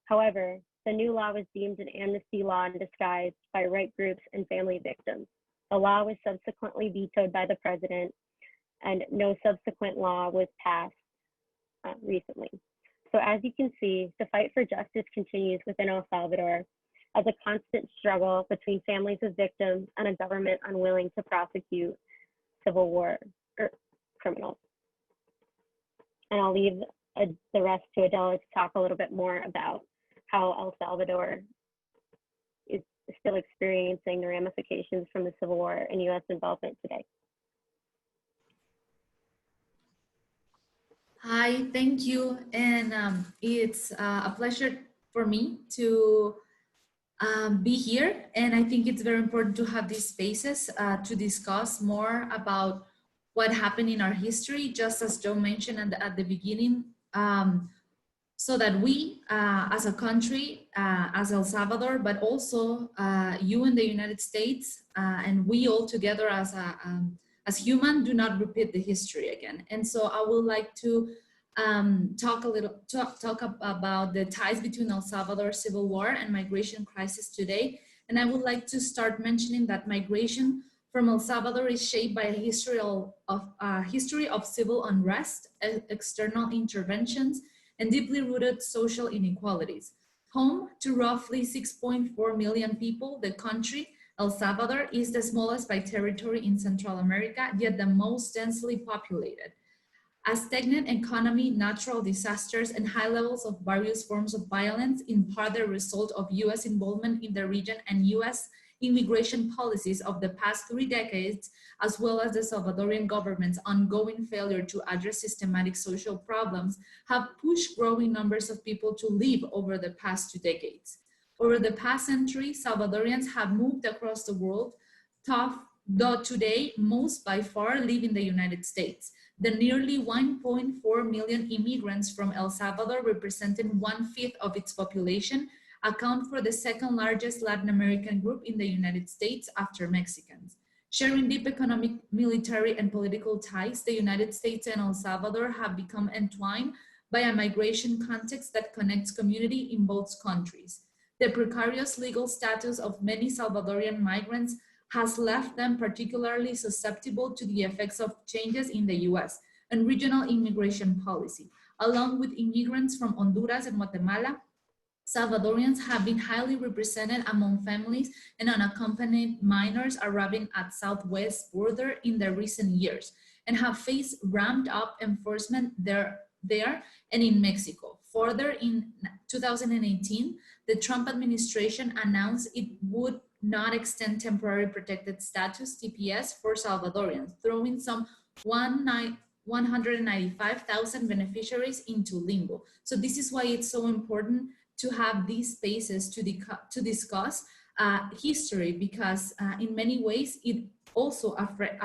However, the new law was deemed an amnesty law in disguise by right groups and family victims. The law was subsequently vetoed by the president, and no subsequent law was passed recently. So as you can see, the fight for justice continues within El Salvador as a constant struggle between families of victims and a government unwilling to prosecute civil war criminals. And I'll leave the rest to Adela to talk a little bit more about how El Salvador is still experiencing the ramifications from the Civil War and U.S. involvement today. Hi, thank you. And it's a pleasure for me to be here. And I think it's very important to have these spaces to discuss more about what happened in our history, just as Joe mentioned at the beginning, so that we as a country, as El Salvador, but also you in the United States, and we all together as human, do not repeat the history again. And so I would like to talk about the ties between El Salvador Civil War and migration crisis today. And I would like to start mentioning that migration from El Salvador is shaped by a history of civil unrest, external interventions, and deeply rooted social inequalities. Home to roughly 6.4 million people, the country, El Salvador, is the smallest by territory in Central America, yet the most densely populated. A stagnant economy, natural disasters, and high levels of various forms of violence, in part the result of US involvement in the region and US immigration policies of the past 3 decades, as well as the Salvadorian government's ongoing failure to address systematic social problems, have pushed growing numbers of people to leave over the past 2 decades. Over the past century, Salvadorians have moved across the world, though today most by far live in the United States. The nearly 1.4 million immigrants from El Salvador, representing 1/5 of its population, account for the second largest Latin American group in the United States after Mexicans. Sharing deep economic, military, and political ties, the United States and El Salvador have become entwined by a migration context that connects community in both countries. The precarious legal status of many Salvadorian migrants has left them particularly susceptible to the effects of changes in the US and regional immigration policy. Along with immigrants from Honduras and Guatemala, Salvadorians have been highly represented among families and unaccompanied minors arriving at southwest border in the recent years and have faced ramped up enforcement there and in Mexico. Further, in 2018, the Trump administration announced it would not extend temporary protected status, TPS, for Salvadorians, throwing some 195,000 beneficiaries into limbo. So this is why it's so important to have these spaces to discuss history, because in many ways it also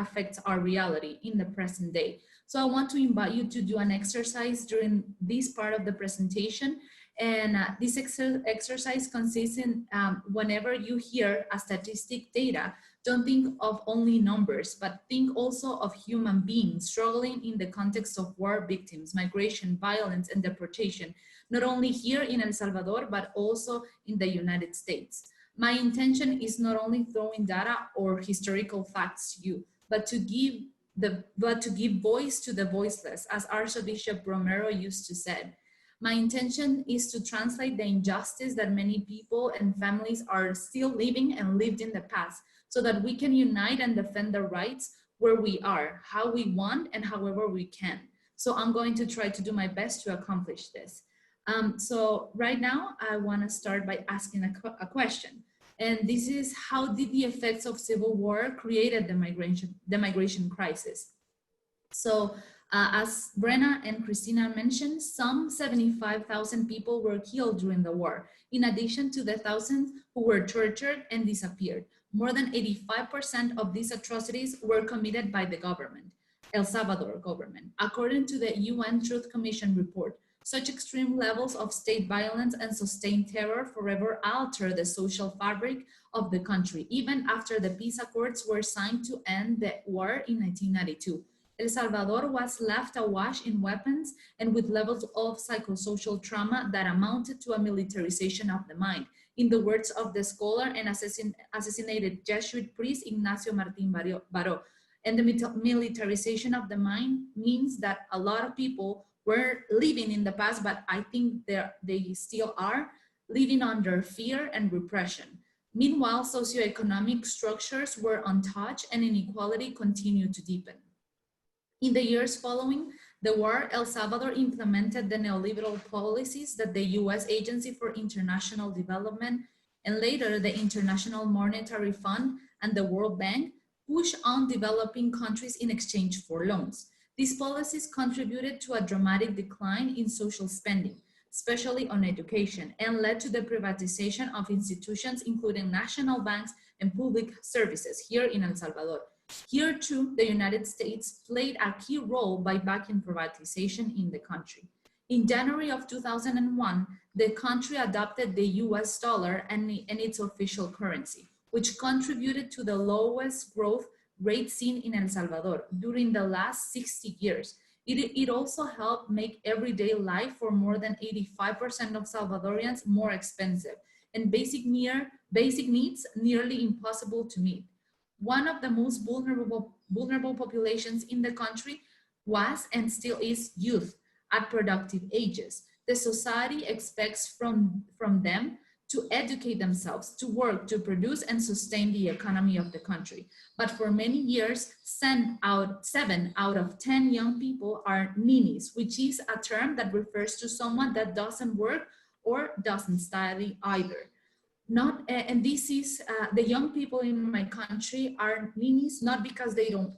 affects our reality in the present day. So I want to invite you to do an exercise during this part of the presentation. And this exercise consists in whenever you hear a statistic data, don't think of only numbers, but think also of human beings struggling in the context of war victims, migration, violence, and deportation, not only here in El Salvador, but also in the United States. My intention is not only throwing data or historical facts to you, but to give voice to the voiceless, as Archbishop Romero used to say. My intention is to translate the injustice that many people and families are still living and lived in the past, so that we can unite and defend the rights where we are, how we want, and however we can. So I'm going to try to do my best to accomplish this. So right now, I want to start by asking a question. And this is, how did the effects of civil war created the migration crisis? So As Brenna and Christina mentioned, some 75,000 people were killed during the war, in addition to the thousands who were tortured and disappeared. More than 85% of these atrocities were committed by the government, El Salvador government, according to the UN Truth Commission report. Such extreme levels of state violence and sustained terror forever alter the social fabric of the country, even after the peace accords were signed to end the war in 1992. El Salvador was left awash in weapons and with levels of psychosocial trauma that amounted to a militarization of the mind. In the words of the scholar and assassinated Jesuit priest Ignacio Martín Baró, and the militarization of the mind means that a lot of people were living in the past, but I think they still are living under fear and repression. Meanwhile, socioeconomic structures were untouched and inequality continued to deepen. In the years following the war, El Salvador implemented the neoliberal policies that the U.S. Agency for International Development and later the International Monetary Fund and the World Bank pushed on developing countries in exchange for loans. These policies contributed to a dramatic decline in social spending, especially on education, and led to the privatization of institutions, including national banks and public services here in El Salvador. Here too, the United States played a key role by backing privatization in the country. In January of 2001, the country adopted the US dollar and its official currency, which contributed to the lowest growth rate seen in El Salvador during the last 60 years. It also helped make everyday life for more than 85% of Salvadorians more expensive and basic needs nearly impossible to meet. One of the most vulnerable populations in the country was and still is youth at productive ages. The society expects from them to educate themselves, to work, to produce and sustain the economy of the country. But for many years, 7 out of 10 young people are ninis, which is a term that refers to someone that doesn't work or doesn't study either. And this is the young people in my country are ninis not because they don't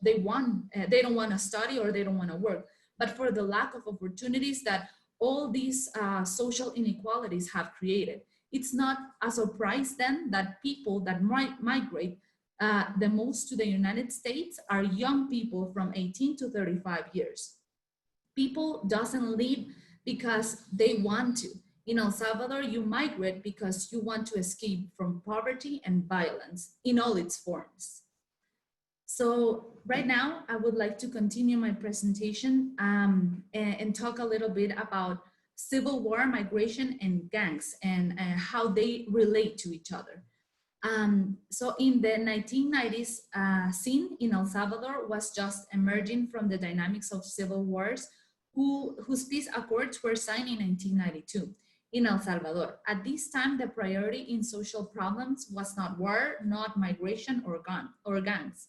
want to study or they don't want to work, but for the lack of opportunities that all these social inequalities have created. It's not a surprise then that people that migrate the most to the United States are young people from 18 to 35 years. People doesn't leave because they want to. In El Salvador, you migrate because you want to escape from poverty and violence in all its forms. So right now, I would like to continue my presentation and talk a little bit about civil war, migration, and gangs, and how they relate to each other. So in the 1990s, scene in El Salvador was just emerging from the dynamics of civil wars whose peace accords were signed in 1992 in El Salvador. At this time, the priority in social problems was not war, not migration or gangs.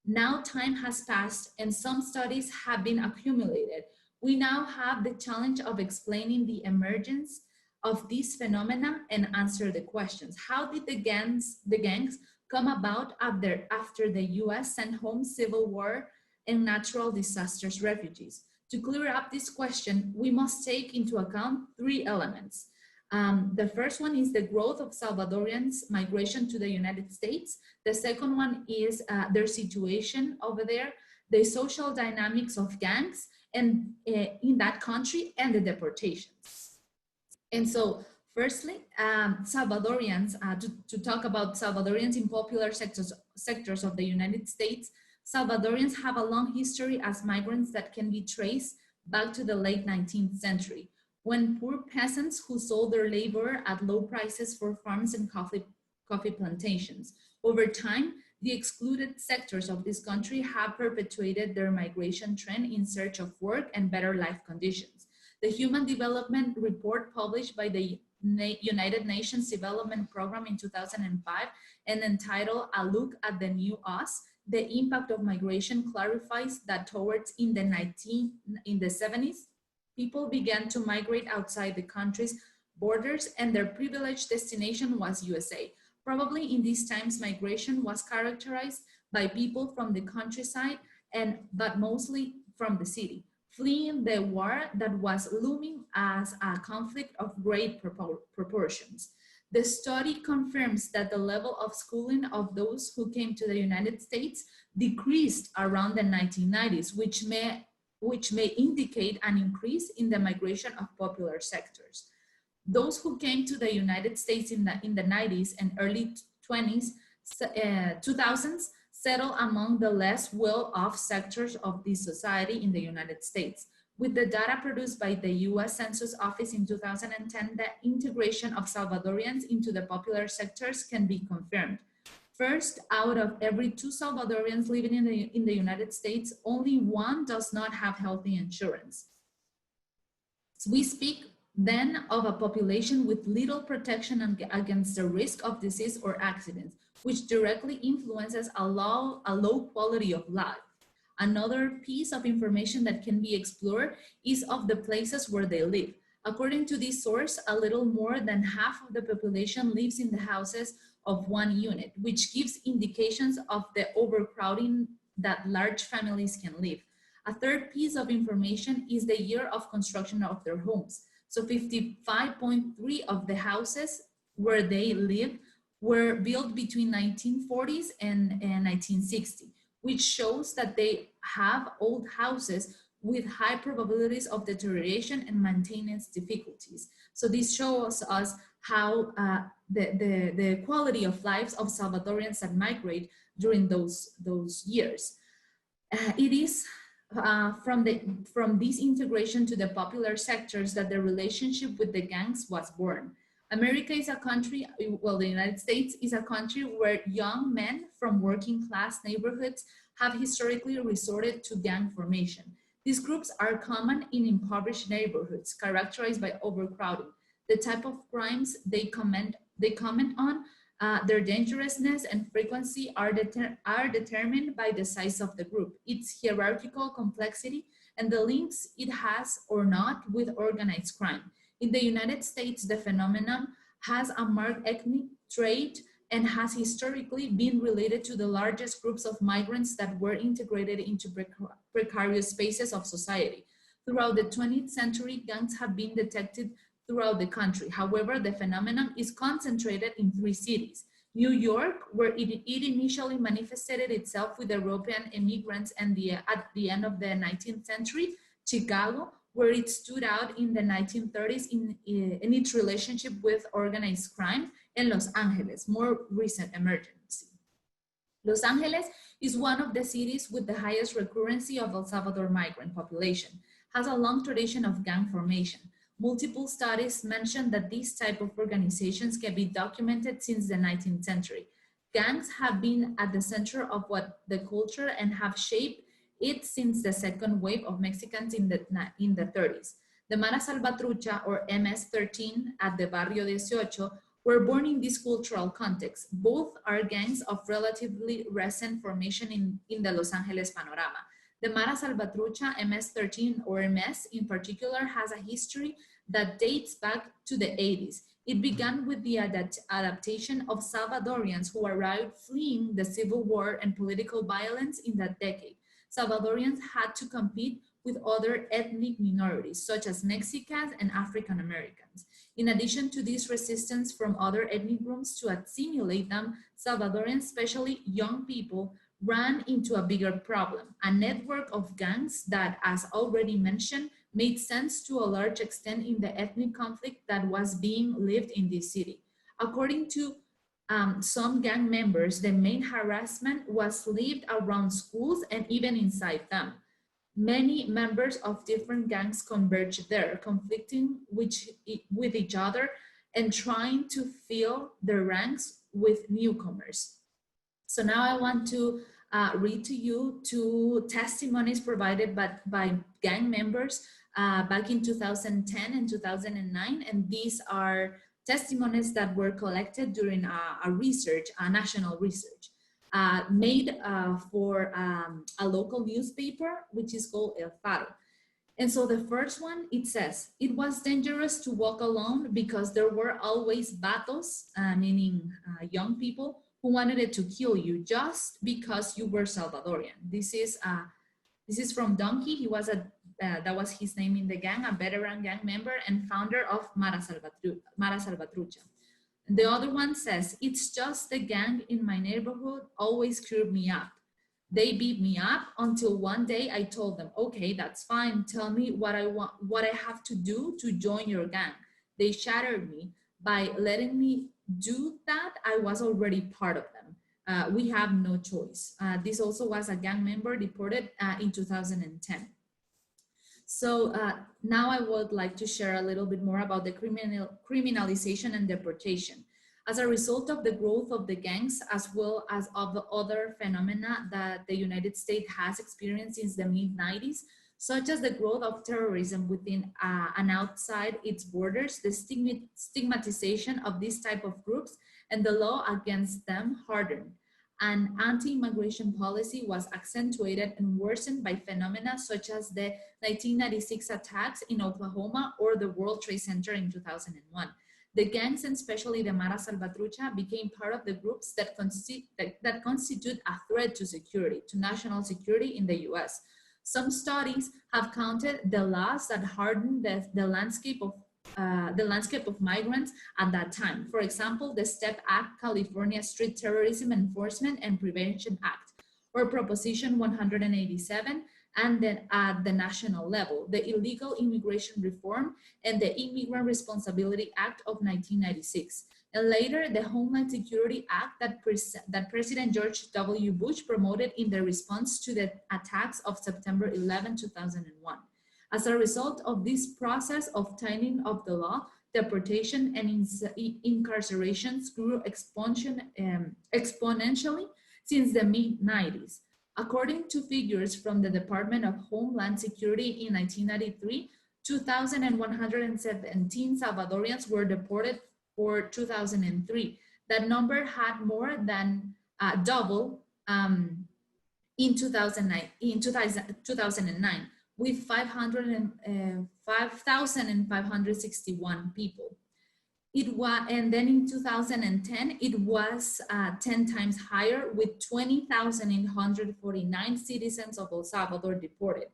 Now time has passed and some studies have been accumulated. We now have the challenge of explaining the emergence of these phenomena and answer the questions. How did the gangs come about after the US sent home civil war and natural disasters refugees? To clear up this question, we must take into account 3 elements. The first one is the growth of Salvadorians' migration to the United States. The second one is their situation over there, the social dynamics of gangs and in that country and the deportations. And so firstly, Salvadorians, to talk about Salvadorians in popular sectors of the United States, Salvadorians have a long history as migrants that can be traced back to the late 19th century, when poor peasants who sold their labor at low prices for farms and coffee plantations. Over time, the excluded sectors of this country have perpetuated their migration trend in search of work and better life conditions. The Human Development Report published by the United Nations Development Program in 2005 and entitled A Look at the New Us, the impact of migration clarifies that towards in the 70s, people began to migrate outside the country's borders and their privileged destination was USA. Probably in these times, migration was characterized by people from the countryside but mostly from the city. fleeing the war that was looming as a conflict of great proportions. The study confirms that the level of schooling of those who came to the United States decreased around the 1990s, which may indicate an increase in the migration of popular sectors. Those who came to the United States in the 90s and early 2000s settle among the less well-off sectors of the society in the United States. With the data produced by the US Census Office in 2010, the integration of Salvadorians into the popular sectors can be confirmed. First, out of every 2 Salvadorians living in the United States, only 1 does not have healthy insurance. So we speak then of a population with little protection against the risk of disease or accidents, which directly influences a low quality of life. Another piece of information that can be explored is of the places where they live. According to this source, a little more than half of the population lives in the houses of 1 unit, which gives indications of the overcrowding that large families can live. A third piece of information is the year of construction of their homes. So 55.3 of the houses where they live were built between 1940s and 1960, which shows that they have old houses with high probabilities of deterioration and maintenance difficulties. So this shows us how the quality of lives of Salvadorians that migrate during those years. It is from this integration to the popular sectors that the relationship with the gangs was born. America is a country, well, the United States is a country where young men from working class neighborhoods have historically resorted to gang formation. These groups are common in impoverished neighborhoods characterized by overcrowding. The type of crimes they comment on, their dangerousness and frequency are determined by the size of the group, its hierarchical complexity, and the links it has or not with organized crime. In the United States, the phenomenon has a marked ethnic trait and has historically been related to the largest groups of migrants that were integrated into precarious spaces of society. Throughout the 20th century, gangs have been detected throughout the country. However, the phenomenon is concentrated in 3 cities. New York, where it initially manifested itself with European immigrants and at the end of the 19th century. Chicago, where it stood out in the 1930s in its relationship with organized crime, and Los Angeles, more recent emergency. Los Angeles is one of the cities with the highest recurrency of El Salvador migrant population, has a long tradition of gang formation. Multiple studies mention that these type of organizations can be documented since the 19th century. Gangs have been at the center of what the culture and have shaped it since the second wave of Mexicans in the 30s. The Mara Salvatrucha, or MS-13 at the Barrio 18, were born in this cultural context. Both are gangs of relatively recent formation in the Los Angeles panorama. The Mara Salvatrucha, MS-13 or MS in particular, has a history that dates back to the 80s. It began with the adaptation of Salvadorians who arrived fleeing the civil war and political violence in that decade. Salvadorians had to compete with other ethnic minorities, such as Mexicans and African Americans. In addition to this resistance from other ethnic groups to assimilate them, Salvadorians, especially young people, ran into a bigger problem, a network of gangs that, as already mentioned, made sense to a large extent in the ethnic conflict that was being lived in this city. According to some gang members, the main harassment was lived around schools and even inside them. Many members of different gangs converged there, conflicting with each other and trying to fill their ranks with newcomers. So now I want to read to you 2 testimonies provided by gang members back in 2010 and 2009. And these are testimonies that were collected during a national research made for a local newspaper, which is called El Faro. And so the first one, it says, it was dangerous to walk alone because there were always vatos, meaning young people, who wanted to kill you just because you were Salvadorian. This is from Donkey. He was a that was his name in the gang, a veteran gang member and founder of Mara Salvatrucha. The other one says, it's just the gang in my neighborhood always screwed me up. They beat me up until one day I told them, okay, that's fine. Tell me what I have to do to join your gang. They shattered me. By letting me do that, I was already part of them. We have no choice. This also was a gang member deported in 2010. So now I would like to share a little bit more about the criminalization and deportation. As a result of the growth of the gangs, as well as of the other phenomena that the United States has experienced since the mid-90s, such as the growth of terrorism within and outside its borders, the stigmatization of this type of groups, and the law against them hardened. An anti-immigration policy was accentuated and worsened by phenomena such as the 1996 attacks in Oklahoma or the World Trade Center in 2001. The gangs, and especially the Mara Salvatrucha, became part of the groups that constitute a threat to security, to national security in the US. Some studies have counted the laws that hardened the landscape of migrants at that time. For example, the STEP Act, California Street Terrorism Enforcement and Prevention Act, or Proposition 187, and then at the national level, the Illegal Immigration Reform and the Immigrant Responsibility Act of 1996. And later, the Homeland Security Act that President George W. Bush promoted in the response to the attacks of September 11, 2001. As a result of this process of tightening of the law, deportation and incarcerations grew exponentially since the mid-90s. According to figures from the Department of Homeland Security in 1993, 2,117 Salvadorians were deported for 2003. That number had more than double in 2009, with 5,561 people. And then in 2010, it was 10 times higher, with 20,849 citizens of El Salvador deported.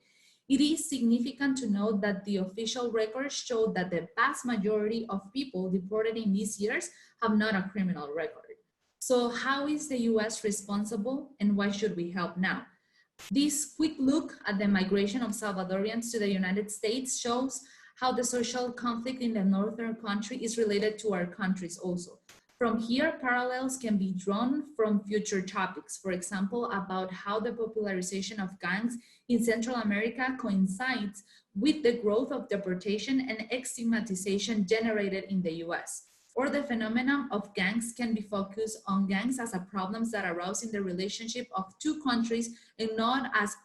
It is significant to note that the official records show that the vast majority of people deported in these years have not a criminal record. So how is the US responsible, and why should we help now? This quick look at the migration of Salvadorians to the United States shows how the social conflict in the northern country is related to our countries also. From here, parallels can be drawn from future topics, for example, about how the popularization of gangs in Central America coincides with the growth of deportation and stigmatization generated in the US. Or the phenomenon of gangs can be focused on gangs as a problems that arise in the relationship of two countries and not as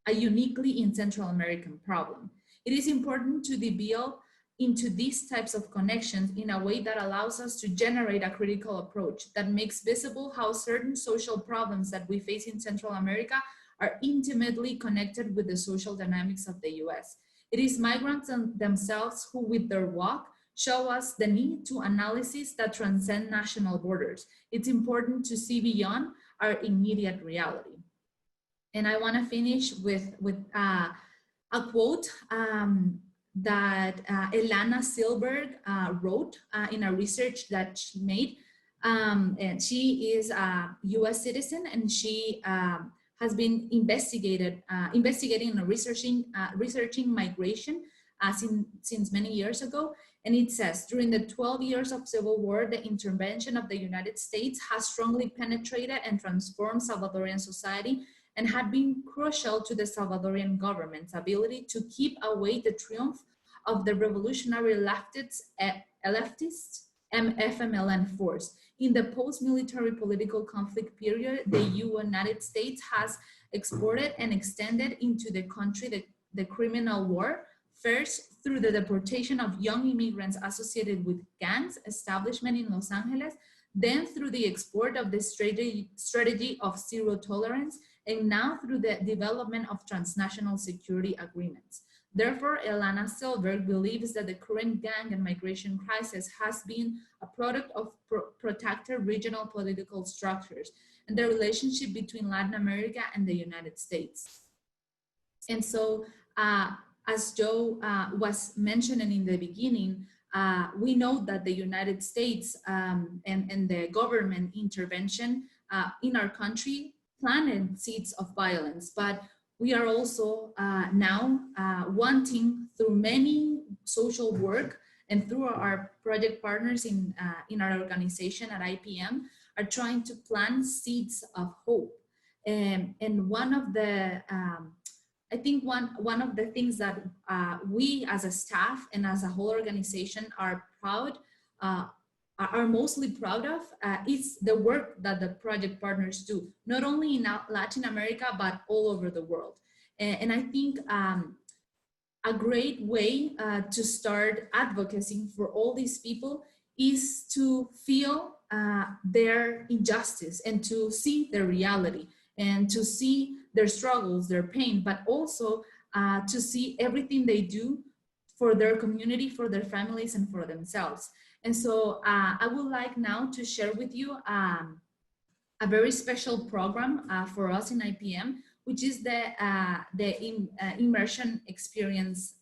a uniquely in Central American problem. It is important to delve into these types of connections in a way that allows us to generate a critical approach that makes visible how certain social problems that we face in Central America are intimately connected with the social dynamics of the US. It is migrants themselves who, with their work, show us the need to analysis that transcend national borders. It's important to see beyond our immediate reality. And I want to finish with a quote that Elana Silberg wrote in a research that she made. And she is a US citizen, and she has been investigating and researching migration since many years ago. And it says, during the 12 years of civil war, the intervention of the United States has strongly penetrated and transformed Salvadorian society and had been crucial to the Salvadorian government's ability to keep away the triumph of the revolutionary leftist FMLN force. In the post-military political conflict period, the United States has exported and extended into the country the criminal war, first through the deportation of young immigrants associated with gangs establishment in Los Angeles, then through the export of the strategy of zero tolerance, and now through the development of transnational security agreements. Therefore, Elana Silberg believes that the current gang and migration crisis has been a product of protected regional political structures and the relationship between Latin America and the United States. And so As Joe was mentioning in the beginning, we know that the United States and the government intervention in our country planted seeds of violence, but we are also now wanting, through many social work and through our project partners in our organization at IPM, are trying to plant seeds of hope. And one of the I think one of the things that we as a staff and as a whole organization are mostly proud of is the work that the project partners do, not only in Latin America, but all over the world. And I think a great way to start advocating for all these people is to feel their injustice and to see their reality and to see their struggles, their pain, but also to see everything they do for their community, for their families, and for themselves. And so I would like now to share with you a very special program for us in IPM, which is the immersion experience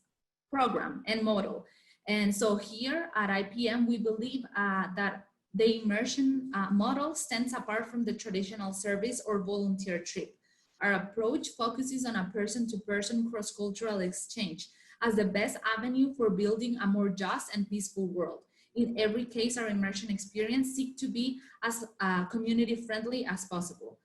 program and model. And so here at IPM, we believe that the immersion model stands apart from the traditional service or volunteer trip. Our approach focuses on a person-to-person cross-cultural exchange as the best avenue for building a more just and peaceful world. In every case, our immersion experience seeks to be as community-friendly as possible.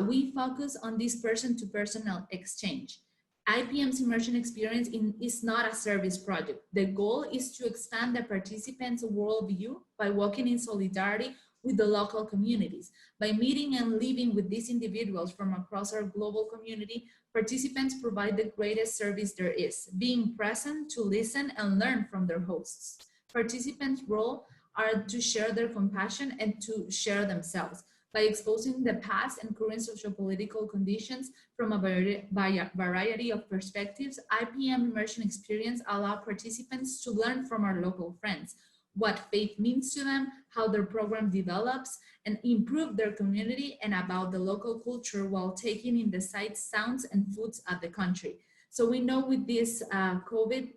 We focus on this person-to-person exchange. IPM's immersion experience is not a service project. The goal is to expand the participants' worldview by walking in solidarity with the local communities. By meeting and living with these individuals from across our global community, participants provide the greatest service there is, being present to listen and learn from their hosts. Participants' role are to share their compassion and to share themselves. By exposing the past and current sociopolitical conditions from a variety of perspectives, IPM immersion experience allow participants to learn from our local friends what faith means to them, how their program develops, and improve their community and about the local culture while taking in the sights, sounds, and foods of the country. So we know with this COVID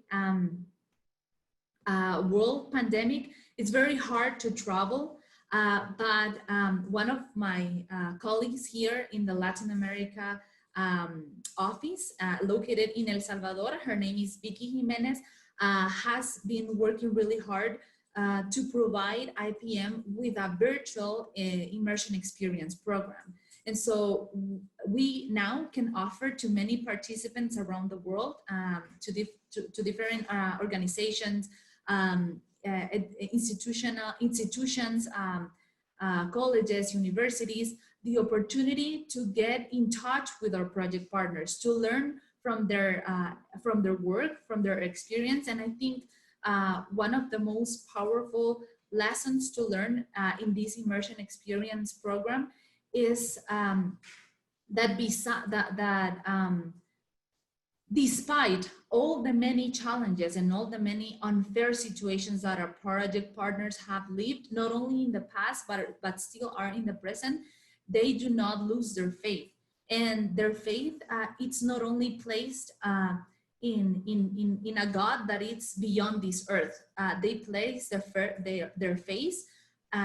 world pandemic, it's very hard to travel. But one of my colleagues here in the Latin America office located in El Salvador, her name is Vicky Jimenez, has been working really hard to provide IPM with a virtual immersion experience program. And so we now can offer to many participants around the world, to different organizations, institutions, colleges, universities, the opportunity to get in touch with our project partners, to learn from their work, from their experience. And I think one of the most powerful lessons to learn in this immersion experience program is that despite all the many challenges and all the many unfair situations that our project partners have lived, not only in the past, but still are in the present, they do not lose their faith. And their faith, it's not only placed in a God that is beyond this earth. They place their faith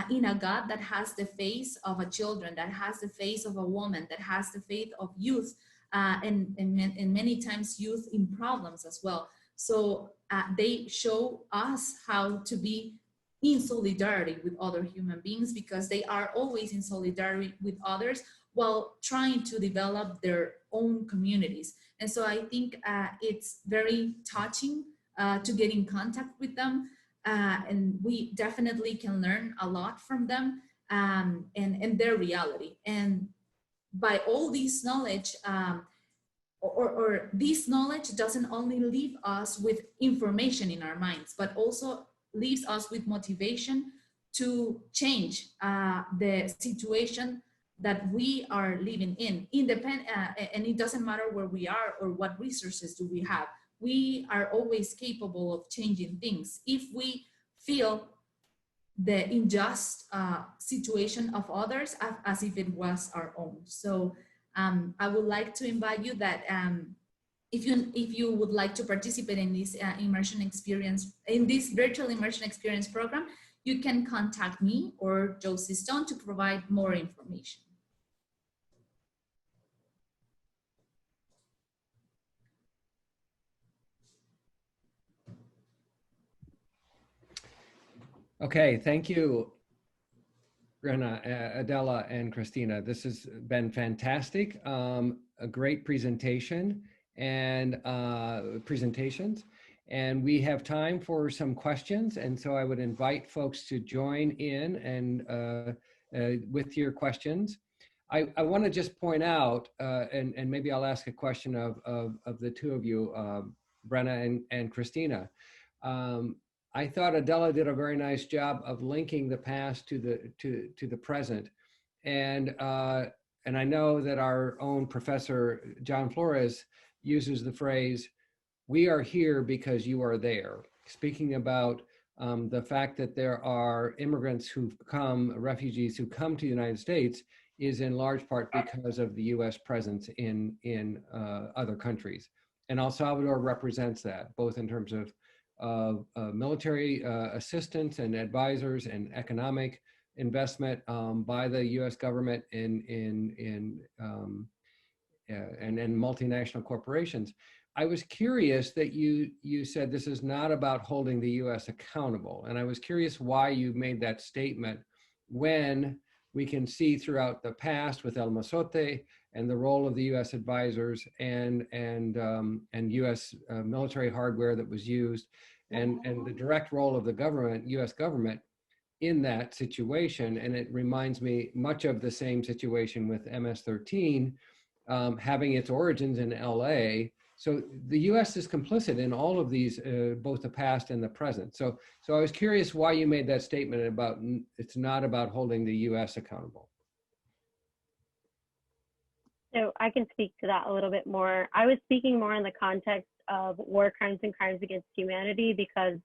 in a God that has the face of a children, that has the face of a woman, that has the faith of youth, and many times youth in problems as well. So they show us how to be in solidarity with other human beings, because they are always in solidarity with others while trying to develop their own communities. And so I think it's very touching to get in contact with them. And we definitely can learn a lot from them and their reality. And by all this knowledge, or this knowledge doesn't only leave us with information in our minds, but also leaves us with motivation to change the situation that we are living in. And it doesn't matter where we are or what resources do we have. We are always capable of changing things if we feel the unjust situation of others as if it was our own. So I would like to invite you that if you would like to participate in this immersion experience, in this virtual immersion experience program, you can contact me or Josie Stone to provide more information. Okay, thank you, Rena, Adela, and Christina. This has been fantastic. A great presentation and presentations. And we have time for some questions. And so I would invite folks to join in and with your questions. I want to just point out, and maybe I'll ask a question of the two of you, Brenna and Christina. I thought Adela did a very nice job of linking the past to the present, and I know that our own Professor John Flores uses the phrase, "We are here because you are there," speaking about the fact that there are immigrants who've come, refugees who come to the United States, is in large part because of the U.S. presence in other countries, and El Salvador represents that, both in terms of military assistance and advisors and economic investment by the U.S. government in multinational corporations. I was curious that you said this is not about holding the U.S. accountable, and I was curious why you made that statement when we can see throughout the past with El Mozote and the role of the U.S. advisors and U.S. Military hardware that was used, and the direct role of the government, U.S. government, in that situation. And it reminds me much of the same situation with MS-13 having its origins in L.A. So the U.S. is complicit in all of these, both the past and the present. So I was curious why you made that statement about it's not about holding the U.S. accountable. So I can speak to that a little bit more. I was speaking more in the context of war crimes and crimes against humanity, because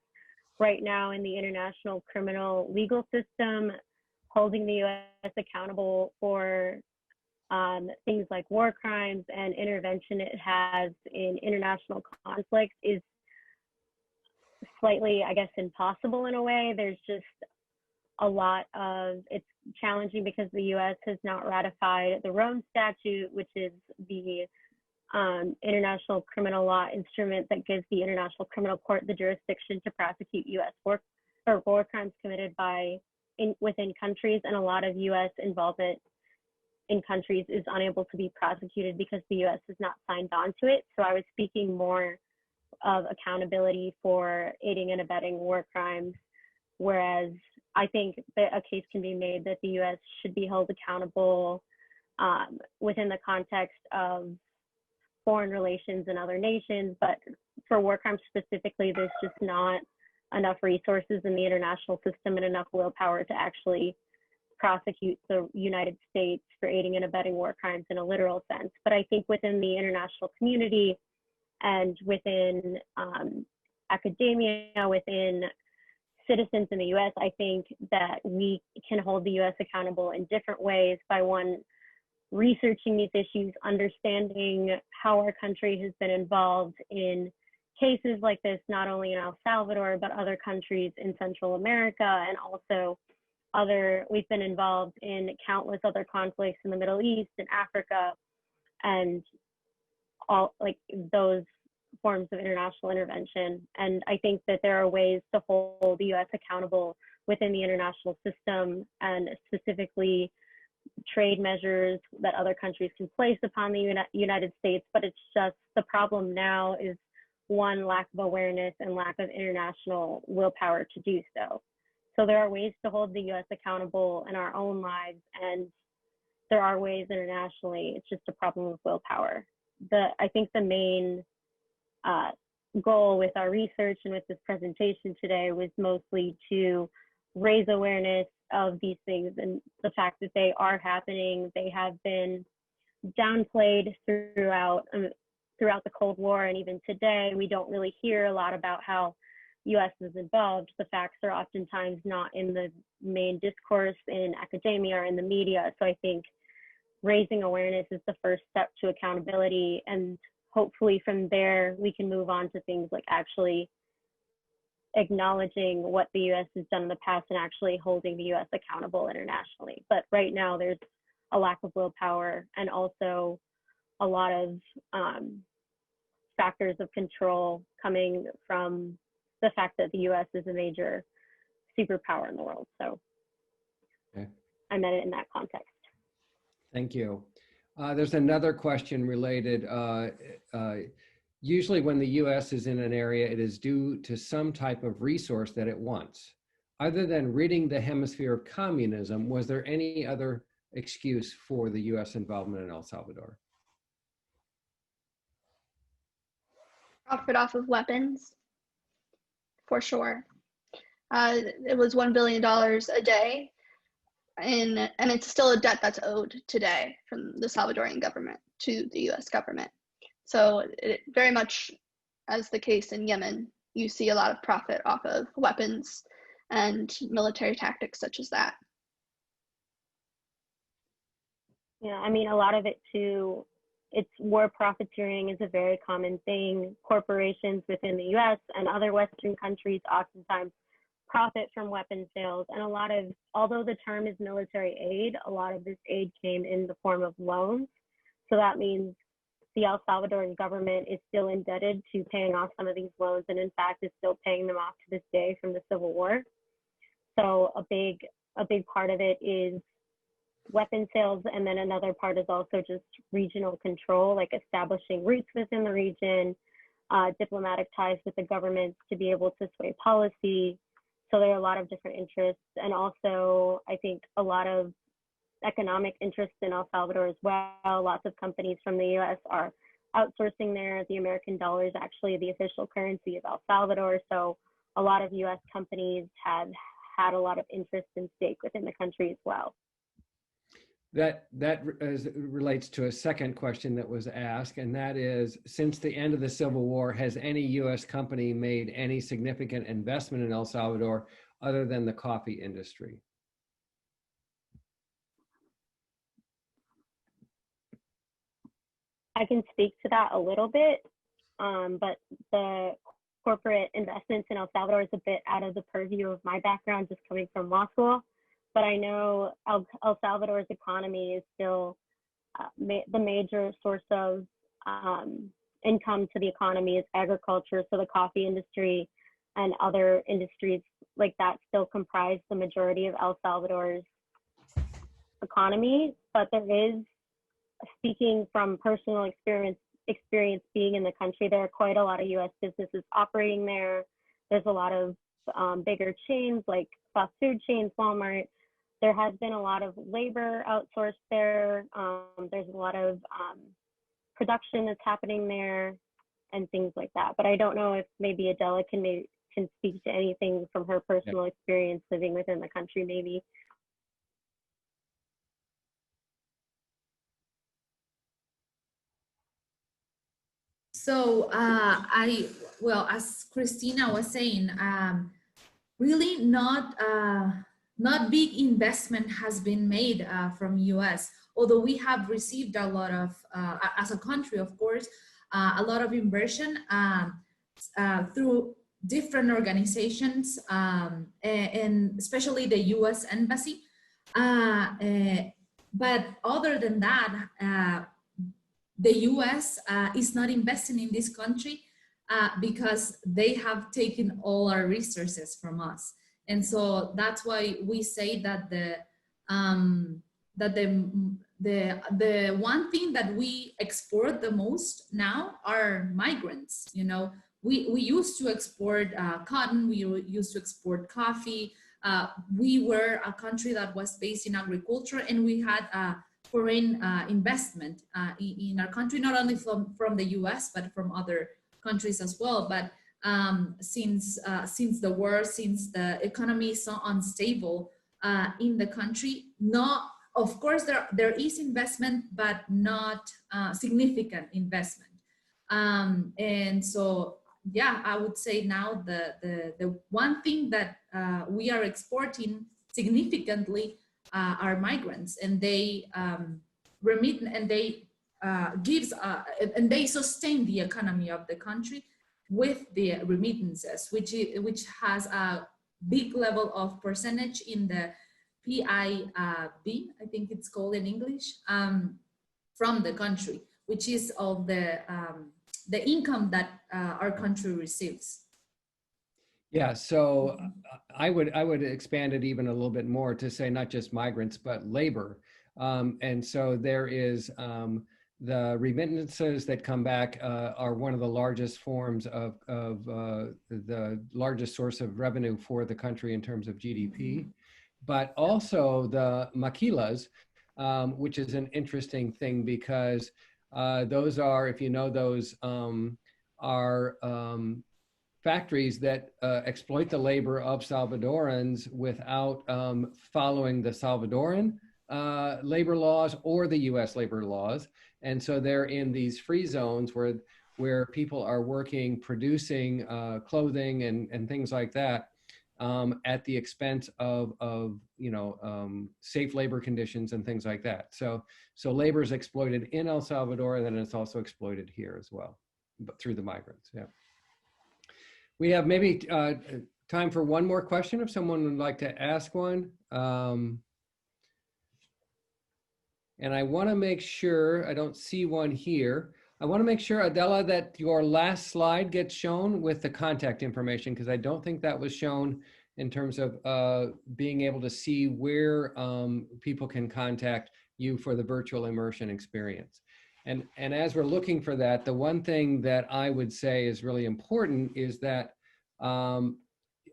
right now in the international criminal legal system, holding the U.S. accountable for things like war crimes and intervention it has in international conflicts is slightly, I guess, impossible in a way. There's just a lot of, it's challenging because the U.S. has not ratified the Rome Statute, which is the international criminal law instrument that gives the International Criminal Court the jurisdiction to prosecute U.S. war crimes committed within countries, and a lot of U.S. involvement in countries is unable to be prosecuted because the U.S. has not signed on to it. So I was speaking more of accountability for aiding and abetting war crimes, whereas I think that a case can be made that the U.S. should be held accountable within the context of foreign relations and other nations. But for war crimes specifically, there's just not enough resources in the international system and enough willpower to actually prosecute the United States for aiding and abetting war crimes in a literal sense. But I think within the international community and within academia, within citizens in the US, I think that we can hold the US accountable in different ways by, one, researching these issues, understanding how our country has been involved in cases like this, not only in El Salvador, but other countries in Central America, and also we've been involved in countless other conflicts in the Middle East and Africa, and all like those forms of international intervention. And I think that there are ways to hold the US accountable within the international system, and specifically trade measures that other countries can place upon the United States. But it's just, the problem now is, one, lack of awareness and lack of international willpower to do so. So there are ways to hold the US accountable in our own lives, and there are ways internationally. It's just a problem of willpower. I think the main goal with our research and with this presentation today was mostly to raise awareness of these things and the fact that they are happening. They have been downplayed throughout the Cold War, and even today we don't really hear a lot about how US is involved. The facts are oftentimes not in the main discourse in academia or in the media. So I think raising awareness is the first step to accountability, and hopefully from there, we can move on to things like actually acknowledging what the U.S. has done in the past and actually holding the U.S. accountable internationally. But right now, there's a lack of willpower and also a lot of factors of control coming from the fact that the U.S. is a major superpower in the world. So Okay. I meant it in that context. Thank you. There's another question related. Usually when the U.S. is in an area, it is due to some type of resource that it wants. Other than ridding the hemisphere of communism, was there any other excuse for the U.S. involvement in El Salvador? Profit off of weapons, for sure. It was $1 billion a day, and it's still a debt that's owed today from the Salvadorian government to the U.S. government. So it very much, as the case in Yemen, you see a lot of profit off of weapons and military tactics such as that. Yeah, I mean, a lot of it too, it's war profiteering is a very common thing. Corporations within the US and other Western countries oftentimes profit from weapon sales. And a lot of, although the term is military aid, a lot of this aid came in the form of loans. So that means the El Salvadoran government is still indebted to paying off some of these loans, and in fact is still paying them off to this day from the Civil War. So a big part of it is weapon sales, and then another part is also just regional control, like establishing roots within the region, diplomatic ties with the governments to be able to sway policy. So there are a lot of different interests, and also I think a lot of economic interests in El Salvador as well. Lots of companies from the US are outsourcing there. The American dollar is actually the official currency of El Salvador. So a lot of US companies have had a lot of interest and stake within the country as well. That relates to a second question that was asked, and that is, since the end of the Civil War, has any U.S. company made any significant investment in El Salvador other than the coffee industry? I can speak to that a little bit, but the corporate investments in El Salvador is a bit out of the purview of my background, just coming from law school. But I know El Salvador's economy is still the major source of income to the economy is agriculture. So the coffee industry and other industries like that still comprise the majority of El Salvador's economy. But there is, speaking from personal experience being in the country, there are quite a lot of U.S. businesses operating there. There's a lot of bigger chains like fast food chains, Walmart. There has been a lot of labor outsourced there. There's a lot of production that's happening there and things like that. But I don't know if maybe Adela can speak to anything from her personal experience living within the country, maybe. So as Christina was saying, really not big investment has been made from US, although we have received a lot of, as a country, of course, a lot of inversion through different organizations, and especially the US Embassy. But other than that, the US is not investing in this country because they have taken all our resources from us. And so that's why we say that the one thing that we export the most now are migrants. You know, we used to export cotton, we used to export coffee. We were a country that was based in agriculture, and we had foreign investment in our country, not only from the US, but from other countries as well. But since the war, since the economy is so unstable in the country, of course there is investment, but not significant investment. And so, yeah, I would say now the one thing that we are exporting significantly are migrants, and they remit, and they gives, and they sustain the economy of the country with the remittances, which has a big level of percentage in the PIB, I think it's called in English, from the country, which is of the income that our country receives. Yeah, so I would expand it even a little bit more to say not just migrants, but labor. And so there is the remittances that come back are one of the largest forms of the largest source of revenue for the country in terms of GDP, but also the maquilas, which is an interesting thing because those are, if you know those, are factories that exploit the labor of Salvadorans without following the Salvadoran labor laws or the US labor laws. And so they're in these free zones where people are working, producing clothing and things like that at the expense of safe labor conditions and things like that. So labor is exploited in El Salvador, and then it's also exploited here as well, but through the migrants, yeah. We have maybe time for one more question if someone would like to ask one. And I want to make sure, I don't see one here. I want to make sure, Adela, that your last slide gets shown with the contact information, because I don't think that was shown in terms of being able to see where people can contact you for the virtual immersion experience. And as we're looking for that, the one thing that I would say is really important is that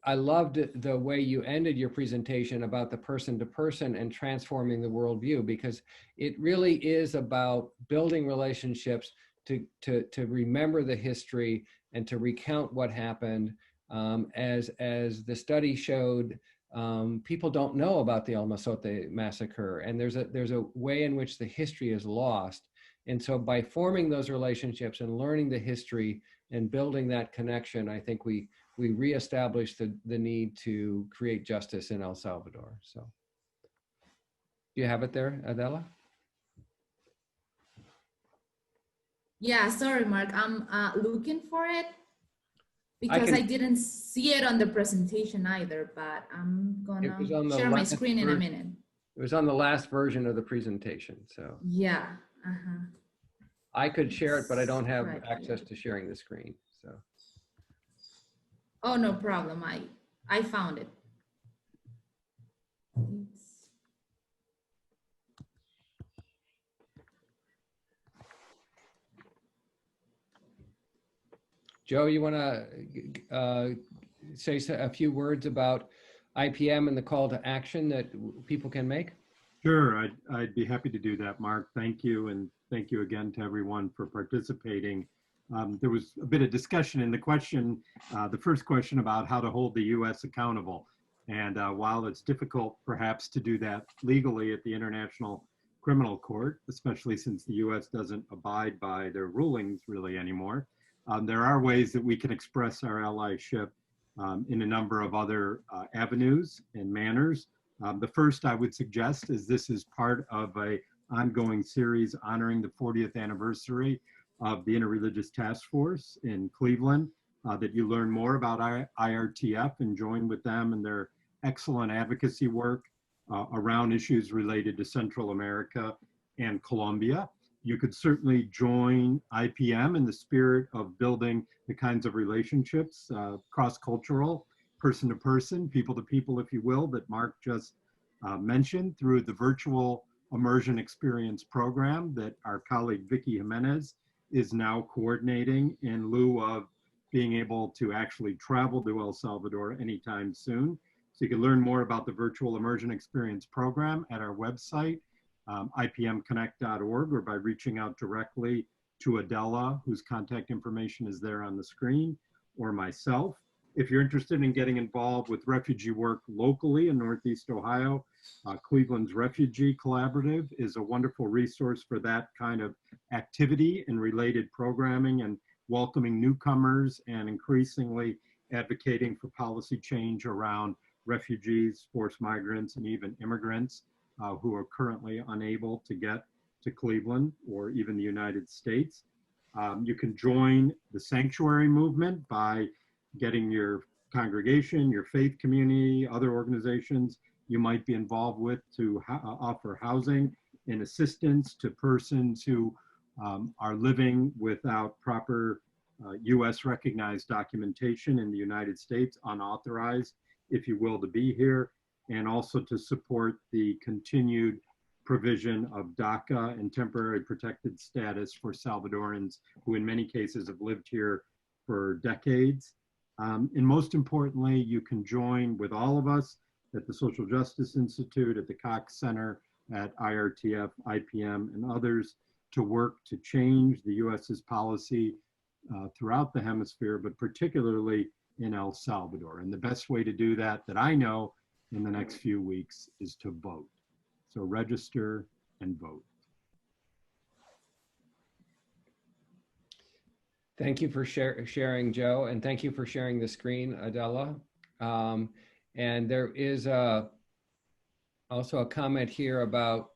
I loved the way you ended your presentation about the person to person and transforming the worldview, because it really is about building relationships to remember the history and to recount what happened. As the study showed, people don't know about the El Mozote massacre, and there's a way in which the history is lost. And so by forming those relationships and learning the history and building that connection, I think we reestablish the need to create justice in El Salvador. So do you have it there, Adela? Yeah, sorry, Mark, I'm looking for it because I didn't see it on the presentation either, but I'm gonna share my screen in a minute. It was on the last version of the presentation, so. Yeah, I could share it, but I don't have access to sharing the screen, so. Oh, no problem. I found it. Joe, you want to say a few words about IPM and the call to action that people can make? Sure, I'd be happy to do that, Mark. Thank you, and thank you again to everyone for participating. There was a bit of discussion in the question, the first question about how to hold the U.S. accountable. And while it's difficult perhaps to do that legally at the International Criminal Court, especially since the U.S. doesn't abide by their rulings really anymore, there are ways that we can express our allyship in a number of other avenues and manners. The first I would suggest is this is part of an ongoing series honoring the 40th anniversary of the Interreligious Task Force in Cleveland, that you learn more about IRTF and join with them in their excellent advocacy work around issues related to Central America and Colombia. You could certainly join IPM in the spirit of building the kinds of relationships, cross-cultural, person to person, people to people, if you will, that Mark just mentioned through the virtual immersion experience program that our colleague Vicky Jimenez is now coordinating in lieu of being able to actually travel to El Salvador anytime soon. So you can learn more about the virtual immersion experience program at our website, ipmconnect.org, or by reaching out directly to Adela, whose contact information is there on the screen, or myself. If you're interested in getting involved with refugee work locally in Northeast Ohio, Cleveland's Refugee Collaborative is a wonderful resource for that kind of activity and related programming and welcoming newcomers and increasingly advocating for policy change around refugees, forced migrants, and even immigrants who are currently unable to get to Cleveland or even the United States. You can join the sanctuary movement by getting your congregation, your faith community, other organizations you might be involved with to offer housing and assistance to persons who are living without proper US recognized documentation in the United States, unauthorized, if you will, to be here, and also to support the continued provision of DACA and temporary protected status for Salvadorans who in many cases have lived here for decades. And most importantly, you can join with all of us at the Social Justice Institute, at the Cox Center, at IRTF, IPM, and others to work to change the US's policy throughout the hemisphere, but particularly in El Salvador. And the best way to do that I know in the next few weeks is to vote. So register and vote. Thank you for sharing, Joe, and thank you for sharing the screen, Adela. And there is also a comment here about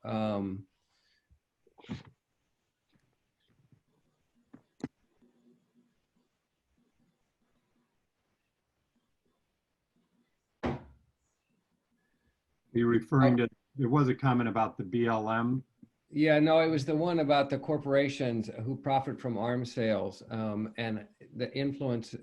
You're referring to, there was a comment about the BLM. Yeah, no, it was the one about the corporations who profit from arms sales and the influence.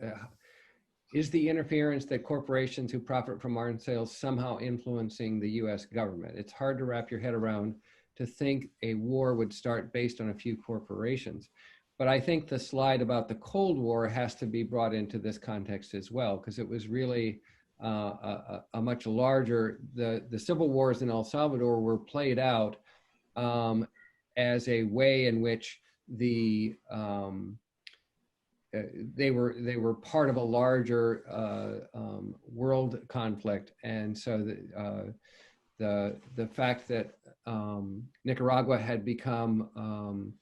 Is the interference that corporations who profit from arms sales somehow influencing the US government? It's hard to wrap your head around to think a war would start based on a few corporations. But I think the slide about the Cold War has to be brought into this context as well, because it was really a much larger, the civil wars in El Salvador were played out as a way in which they were part of a larger world conflict, and so the fact that Nicaragua had become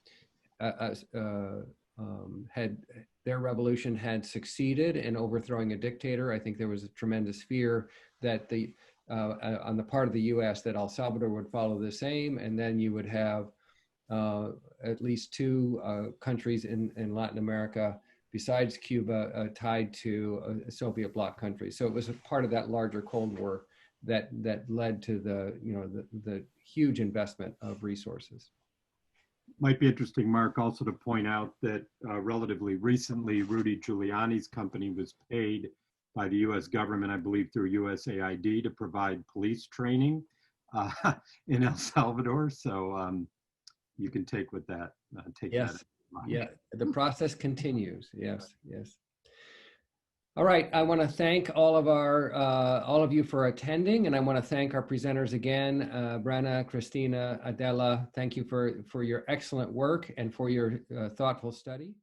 their revolution had succeeded in overthrowing a dictator. I think there was a tremendous fear that on the part of the U.S. that El Salvador would follow the same, and then you would have at least two countries in Latin America besides Cuba tied to a Soviet bloc country. So it was a part of that larger Cold War that led to the huge investment of resources. Might be interesting, Mark, also to point out that relatively recently, Rudy Giuliani's company was paid by the U.S. government, I believe through USAID, to provide police training in El Salvador. So you can take with that. Yes. Yeah, the process continues. Yes, yes. All right, I want to thank all of you for attending, and I want to thank our presenters again, Brenna, Christina, Adela. Thank you for your excellent work and for your thoughtful study.